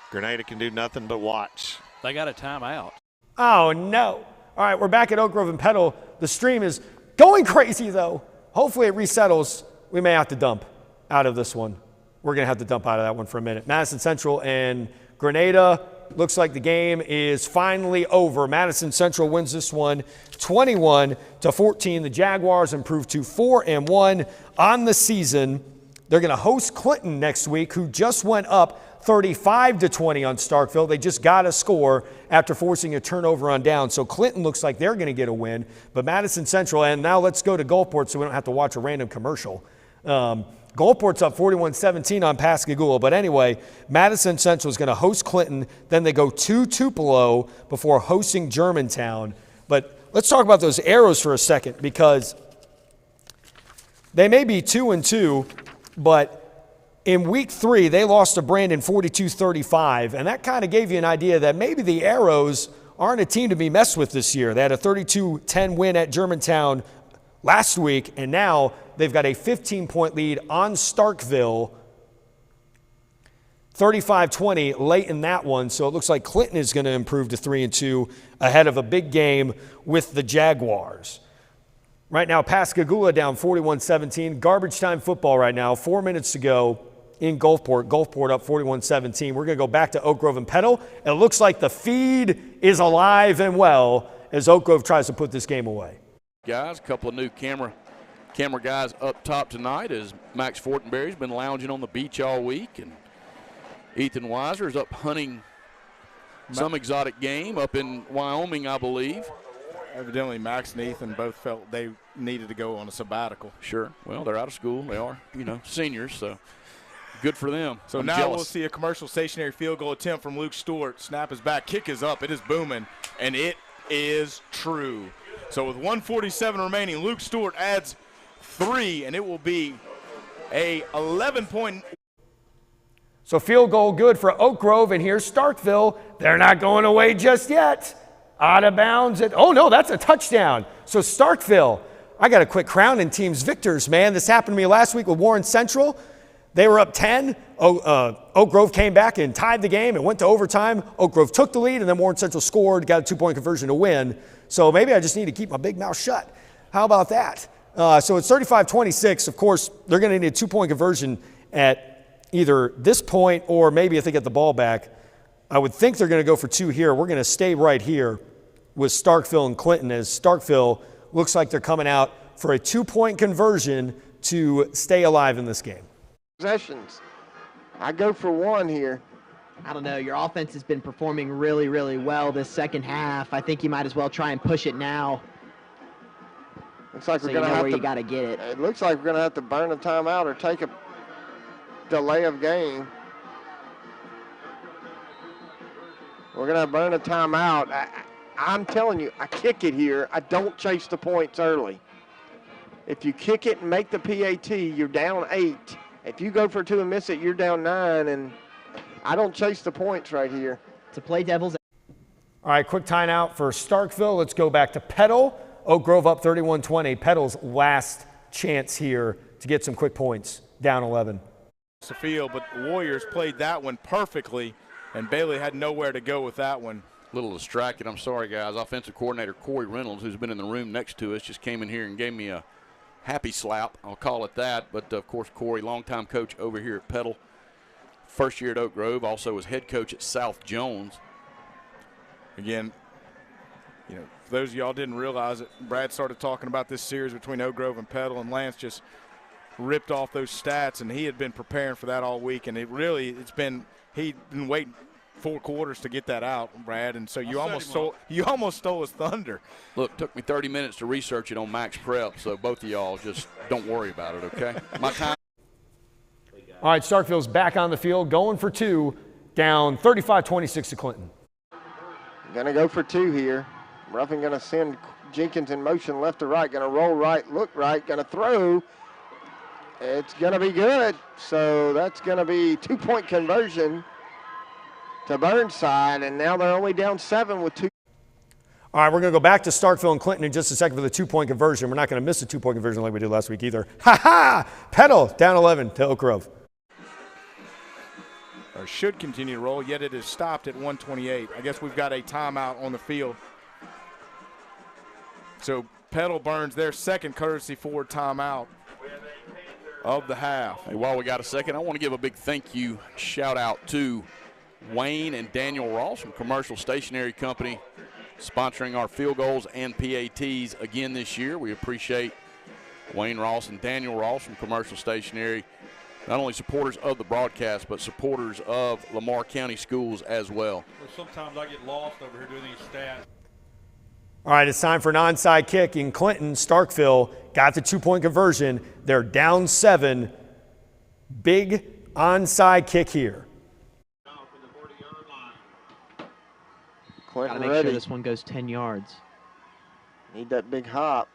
Grenada can do nothing but watch. They got a timeout. Oh, no. All right, we're back at Oak Grove and Petal. The stream is going crazy, though. Hopefully it resettles. We may have to dump out of this one. We're going to have to dump out of that one for a minute. Madison Central and Grenada. Looks like the game is finally over. Madison Central wins this one 21-14. The Jaguars improved to 4-1 on the season. They're going to host Clinton next week, who just went up 35-20 on Starkville. They just got a score after forcing a turnover on down. So Clinton looks like they're going to get a win. But Madison Central, and now let's go to Gulfport so we don't have to watch a random commercial. Gulfport's up 41-17 on Pascagoula. But anyway, Madison Central is going to host Clinton. Then they go to Tupelo before hosting Germantown. But let's talk about those arrows for a second, because they may be 2-2, but in week 3, they lost to Brandon 42-35, and that kind of gave you an idea that maybe the Arrows aren't a team to be messed with this year. They had a 32-10 win at Germantown last week, and now they've got a 15-point lead on Starkville, 35-20 late in that one. So it looks like Clinton is going to improve to 3-2 ahead of a big game with the Jaguars. Right now, Pascagoula down 41-17. Garbage time football right now. 4 minutes to go in Gulfport. Gulfport up 41-17. We're going to go back to Oak Grove and Petal. It looks like the feed is alive and well as Oak Grove tries to put this game away. Guys, a couple of new camera guys up top tonight as Max Fortenberry's been lounging on the beach all week, and Ethan Weiser is up hunting some exotic game up in Wyoming, I believe. Evidently, Max and Ethan both felt they needed to go on a sabbatical. Sure. Well, they're out of school. They are, seniors, so good for them. So I'm now jealous. we'll see a commercial stationary field goal attempt from Luke Stewart. Snap is back. Kick is up. It is booming, and it is true. So with 1:47 remaining, Luke Stewart adds 3, and it will be a 11-point. So field goal good for Oak Grove, and here's Starkville. They're not going away just yet. Out of bounds. Oh, no, that's a touchdown. So Starkville, I got to quit crowning teams victors, man. This happened to me last week with Warren Central. They were up 10. Oak Grove came back and tied the game and went to overtime. Oak Grove took the lead, and then Warren Central scored, got a 2-point conversion to win. So maybe I just need to keep my big mouth shut. How about that? So it's 35-26. Of course, they're going to need a 2-point conversion at either this point or maybe if they get the ball back. I would think they're going to go for 2 here. We're going to stay right here with Starkville and Clinton, as Starkville looks like they're coming out for a 2-point conversion to stay alive in this game. Possessions. I go for 1 here. I don't know. Your offense has been performing really, really well this second half. I think you might as well try and push it now. Looks like so we're going to have you got to get it. It looks like we're going to have to burn a timeout or take a delay of game. We're going to burn a timeout. I'm telling you, I kick it here. I don't chase the points early. If you kick it and make the PAT, you're down 8. If you go for 2 and miss it, you're down 9, and I don't chase the points right here. To play devil's. All right, quick timeout for Starkville. Let's go back to Petal. Oak Grove up 31-20. Petal's last chance here to get some quick points, down 11. The field, but the Warriors played that one perfectly, and Bailey had nowhere to go with that one. Little distracted. I'm sorry, guys. Offensive coordinator Corey Reynolds, who's been in the room next to us, just came in here and gave me a happy slap. I'll call it that. But, of course, Corey, longtime coach over here at Petal. First year at Oak Grove, also was head coach at South Jones. Again, you know, for those of y'all didn't realize it, Brad started talking about this series between Oak Grove and Petal, and Lance just ripped off those stats, and he had been preparing for that all week, and he'd been waiting 4 quarters to get that out, Brad, and so you almost stole his thunder. Look, took me 30 minutes to research it on Max Prep, so both of y'all just don't worry about it, okay? My time. All right, Starkville's back on the field, going for 2, down 35-26 to Clinton. Going to go for 2 here. Ruffin going to send Jenkins in motion left to right, going to roll right, look right, going to throw. It's going to be good. So that's going to be 2-point conversion to Burnside, and now they're only down 7 with 2. All right, we're going to go back to Starkville and Clinton in just a second for the 2-point conversion. We're not going to miss a 2-point conversion like we did last week either. Ha-ha! Petal down 11 to Oak Grove. Or should continue to roll, yet it is stopped at 1:28. I guess we've got a timeout on the field. So Petal burns their second courtesy forward timeout of the half. Hey, while we got a second, I want to give a big thank you, shout out to Wayne and Daniel Ross from Commercial Stationery Company, sponsoring our field goals and PATs again this year. We appreciate Wayne Ross and Daniel Ross from Commercial Stationery, not only supporters of the broadcast, but supporters of Lamar County Schools as well. Sometimes I get lost over here doing these stats. All right, it's time for an onside kick in Clinton. Starkville got the 2-point conversion. They're down 7. Big onside kick here. Got to make sure this one goes 10 yards. Need that big hop.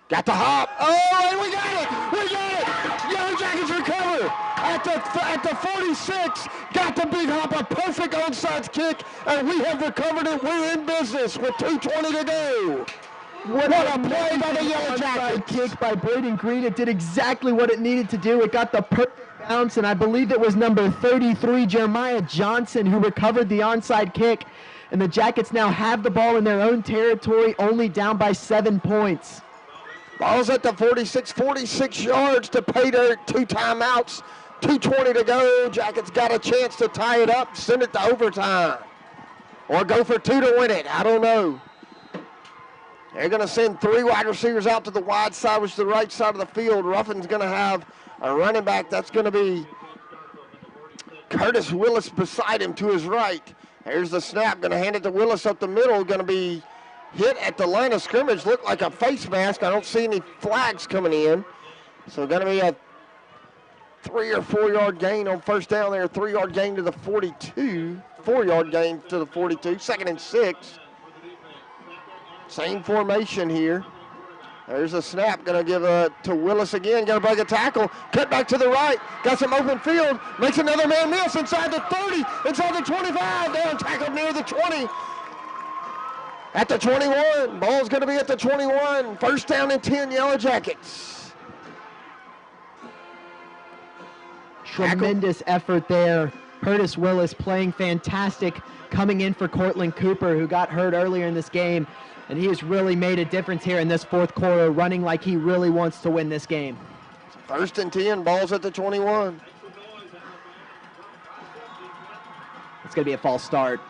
Got the hop. Oh, and we got it. We got it. Yellow Jackets recover at the 46. Got the big hop. A perfect onside kick, and we have recovered it. We're in business with 2:20 to go. What a play by the Yellow Jackets. Kick by Braden Green. It did exactly what it needed to do. It got the perfect bounce, and I believe it was number 33, Jeremiah Johnson, who recovered the onside kick. And the Jackets now have the ball in their own territory, only down by 7 points. Ball's at the 46 yards to pay their 2 timeouts. 2:20 to go. Jackets got a chance to tie it up, send it to overtime, or go for 2 to win it. I don't know. They're going to send 3 wide receivers out to the wide side, which is the right side of the field. Ruffin's going to have a running back. That's going to be Curtis Willis beside him to his right. Here's the snap. Going to hand it to Willis up the middle. Going to be hit at the line of scrimmage. Looked like a face mask. I don't see any flags coming in. So going to be a 3 or 4 yard gain on first down there. 3 yard gain to the 42. 4 yard gain to the 42. 2nd and 6. Same formation here. There's a snap. Going to give to Willis again. Going to break a tackle. Cut back to the right. Got some open field. Makes another man miss inside the 30. Inside the 25. Down tackled near the 20. At the 21. Ball's going to be at the 21. First down and 10, Yellow Jackets. Tremendous effort there. Curtis Willis playing fantastic, coming in for Cortland Cooper, who got hurt earlier in this game. And he has really made a difference here in this 4th quarter, running like he really wants to win this game. First and 10, ball's at the 21. It's going to be a false start.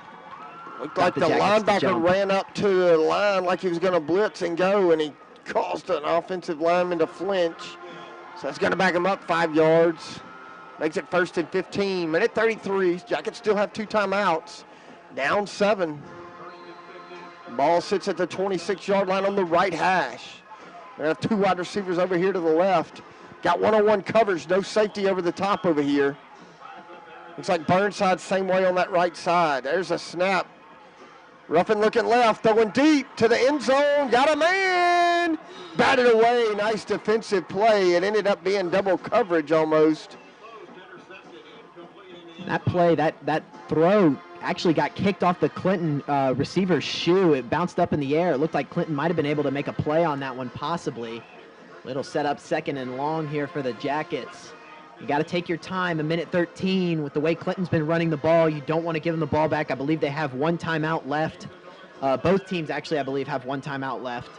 Looked like the linebacker ran up to the line like he was going to blitz and go, and he caused an offensive lineman to flinch. So that's going to back him up 5 yards. Makes it 1st and 15. Minute 33. Jackets still have 2 timeouts. Down 7. Ball sits at the 26-yard line on the right hash. We have 2 wide receivers over here to the left. Got one-on-one coverage, no safety over the top over here. Looks like Burnside same way on that right side. There's a snap. Ruffin looking left, throwing deep to the end zone. Got a man. Batted away. Nice defensive play. It ended up being double coverage almost. That play, that throw actually got kicked off the Clinton receiver's shoe. It bounced up in the air. It looked like Clinton might have been able to make a play on that one possibly. Little set up 2nd and long here for the Jackets. You got to take your time. 1:13 with the way Clinton's been running the ball. You don't want to give them the ball back. I believe they have 1 timeout left. Both teams actually, I believe, have 1 timeout left.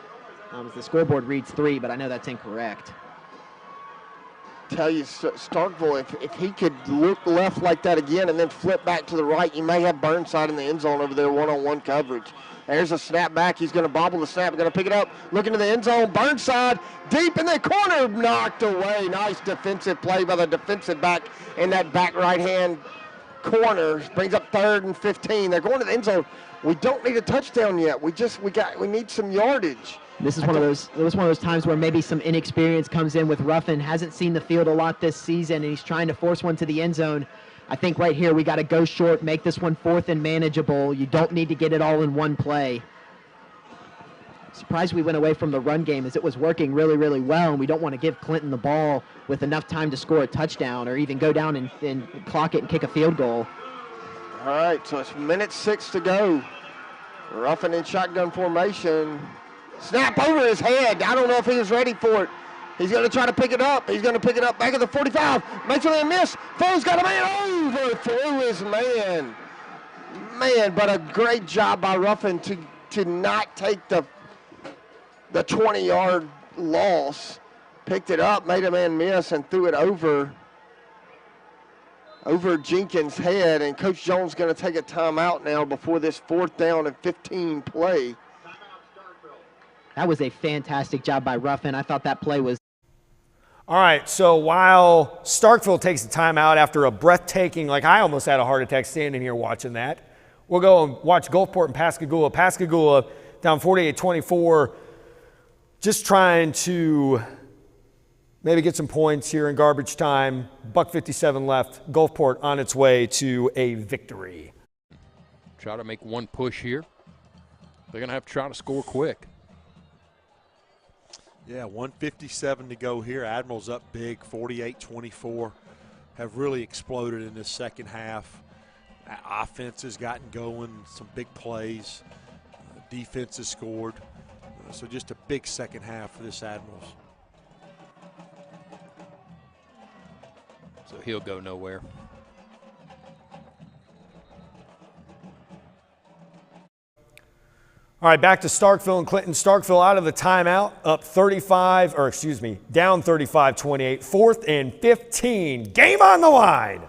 The scoreboard reads 3, but I know that's incorrect. Tell you, Starkville, if he could look left like that again and then flip back to the right, you may have Burnside in the end zone over there, one-on-one coverage. There's a snap back. He's going to bobble the snap. Going to pick it up. Looking to the end zone. Burnside deep in the corner. Knocked away. Nice defensive play by the defensive back in that back right-hand corner. Brings up 3rd and 15. They're going to the end zone. We don't need a touchdown yet. We need some yardage. This is one of those times where maybe some inexperience comes in with Ruffin. Hasn't seen the field a lot this season, and he's trying to force one to the end zone. I think right here we got to go short, make this one 4th and manageable. You don't need to get it all in one play. Surprised we went away from the run game as it was working really, really well, and we don't want to give Clinton the ball with enough time to score a touchdown or even go down and clock it and kick a field goal. All right, so it's 1:06 to go. Ruffin in shotgun formation. Snap over his head. I don't know if he was ready for it. He's going to try to pick it up. He's going to pick it up back at the 45. Makes a miss. Foe's got a man overthrew his man. Man, but a great job by Ruffin to not take the 20-yard loss. Picked it up, made a man miss, and threw it over Jenkins' head. And Coach Jones going to take a timeout now before this 4th down and 15 play. That was a fantastic job by Ruffin. I thought that play was. All right, so while Starkville takes the timeout after a breathtaking, I almost had a heart attack standing here watching that, we'll go and watch Gulfport and Pascagoula. Pascagoula down 48-24, just trying to maybe get some points here in garbage time. $1:57 left. Gulfport on its way to a victory. Try to make one push here. They're going to have to try to score quick. Yeah, 1:57 to go here. Admiral's up big, 48-24. Have really exploded in this second half. Offense has gotten going, some big plays. Defense has scored. So just a big second half for this Admirals. So he'll go nowhere. All right, back to Starkville and Clinton. Starkville out of the timeout, down 35-28, 4th and 15. Game on the line.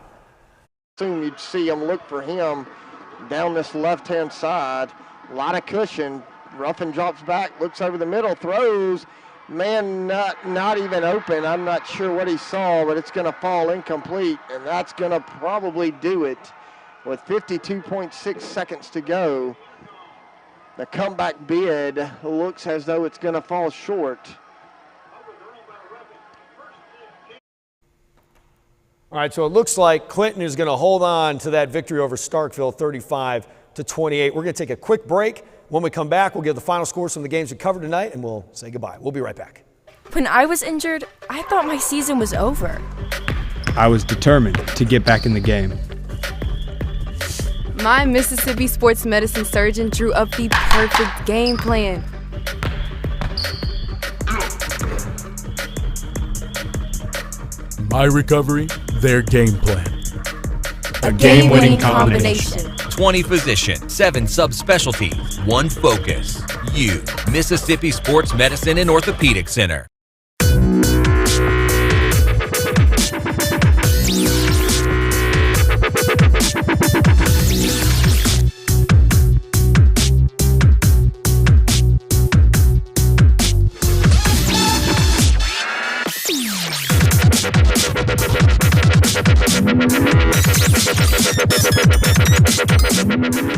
Soon you'd see him look for him down this left-hand side. A lot of cushion. Ruffin drops back, looks over the middle, throws. Man, not even open. I'm not sure what he saw, but it's going to fall incomplete, and that's going to probably do it with 52.6 seconds to go. The comeback bid looks as though it's going to fall short. All right, so it looks like Clinton is going to hold on to that victory over Starkville, 35-28. We're going to take a quick break. When we come back, we'll give the final scores from the games we covered tonight, and we'll say goodbye. We'll be right back. When I was injured, I thought my season was over. I was determined to get back in the game. My Mississippi sports medicine surgeon drew up the perfect game plan. My recovery, their game plan. A game-winning combination. 20 physicians, 7 subspecialties, 1 focus. You, Mississippi Sports Medicine and Orthopedic Center.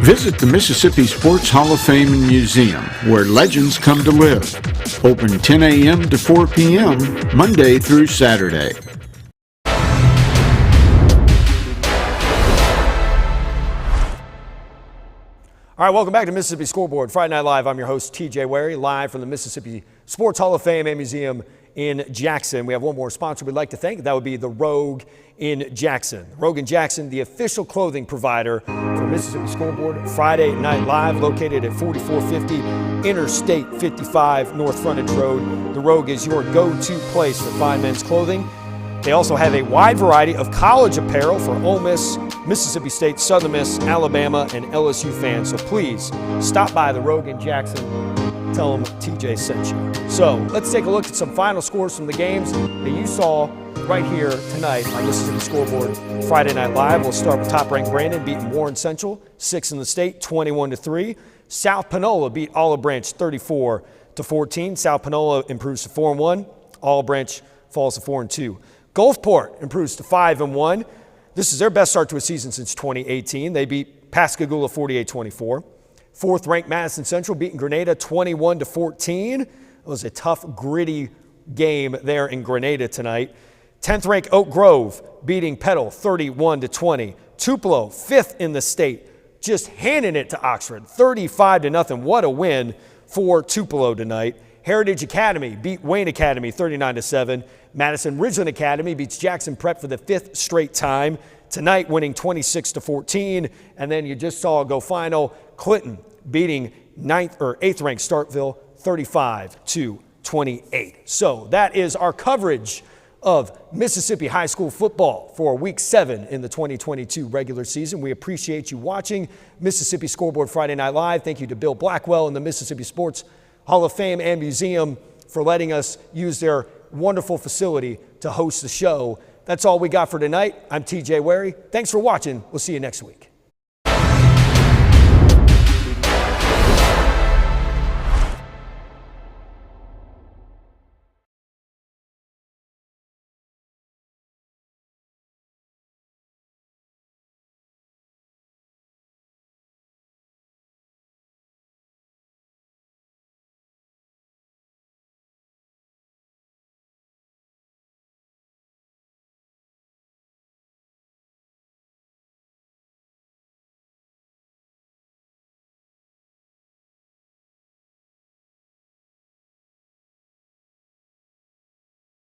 Visit the Mississippi Sports Hall of Fame and Museum, where legends come to live. Open 10 a.m. to 4 p.m., Monday through Saturday. All right, welcome back to Mississippi Scoreboard, Friday Night Live. I'm your host, TJ Wary, live from the Mississippi Sports Hall of Fame and Museum in Jackson. We have one more sponsor we'd like to thank. That would be the Rogue in Jackson. Rogue in Jackson, the official clothing provider for Mississippi Scoreboard, Friday Night Live, located at 4450 Interstate 55 North Frontage Road. The Rogue is your go-to place for fine men's clothing. They also have a wide variety of college apparel for Ole Miss, Mississippi State, Southern Miss, Alabama, and LSU fans. So please stop by the Rogue in Jackson. Tell them TJ sent you. So let's take a look at some final scores from the games that you saw right here tonight on Mississippi Scoreboard Friday Night Live. We'll start with top-ranked Brandon beating Warren Central, 6th in the state, 21-3. South Panola beat Olive Branch 34-14. South Panola improves to 4-1. Olive Branch falls to 4-2. Gulfport improves to 5-1. This is their best start to a season since 2018. They beat Pascagoula 48-24. 4th-ranked Madison Central beating Grenada 21-14. It was a tough, gritty game there in Grenada tonight. 10th-ranked Oak Grove beating Petal 31-20. Tupelo, 5th in the state, just handing it to Oxford 35-0. What a win for Tupelo tonight. Heritage Academy beat Wayne Academy 39-7. Madison Ridgeland Academy beats Jackson Prep for the 5th straight time. Tonight winning 26-14. And then you just saw a go final. Clinton beating 8th-ranked Starkville 35-28. So that is our coverage of Mississippi high school football for week 7 in the 2022 regular season. We appreciate you watching Mississippi Scoreboard Friday Night Live. Thank you to Bill Blackwell and the Mississippi Sports Hall of Fame and Museum for letting us use their wonderful facility to host the show. That's all we got for tonight. I'm TJ Wary. Thanks for watching. We'll see you next week.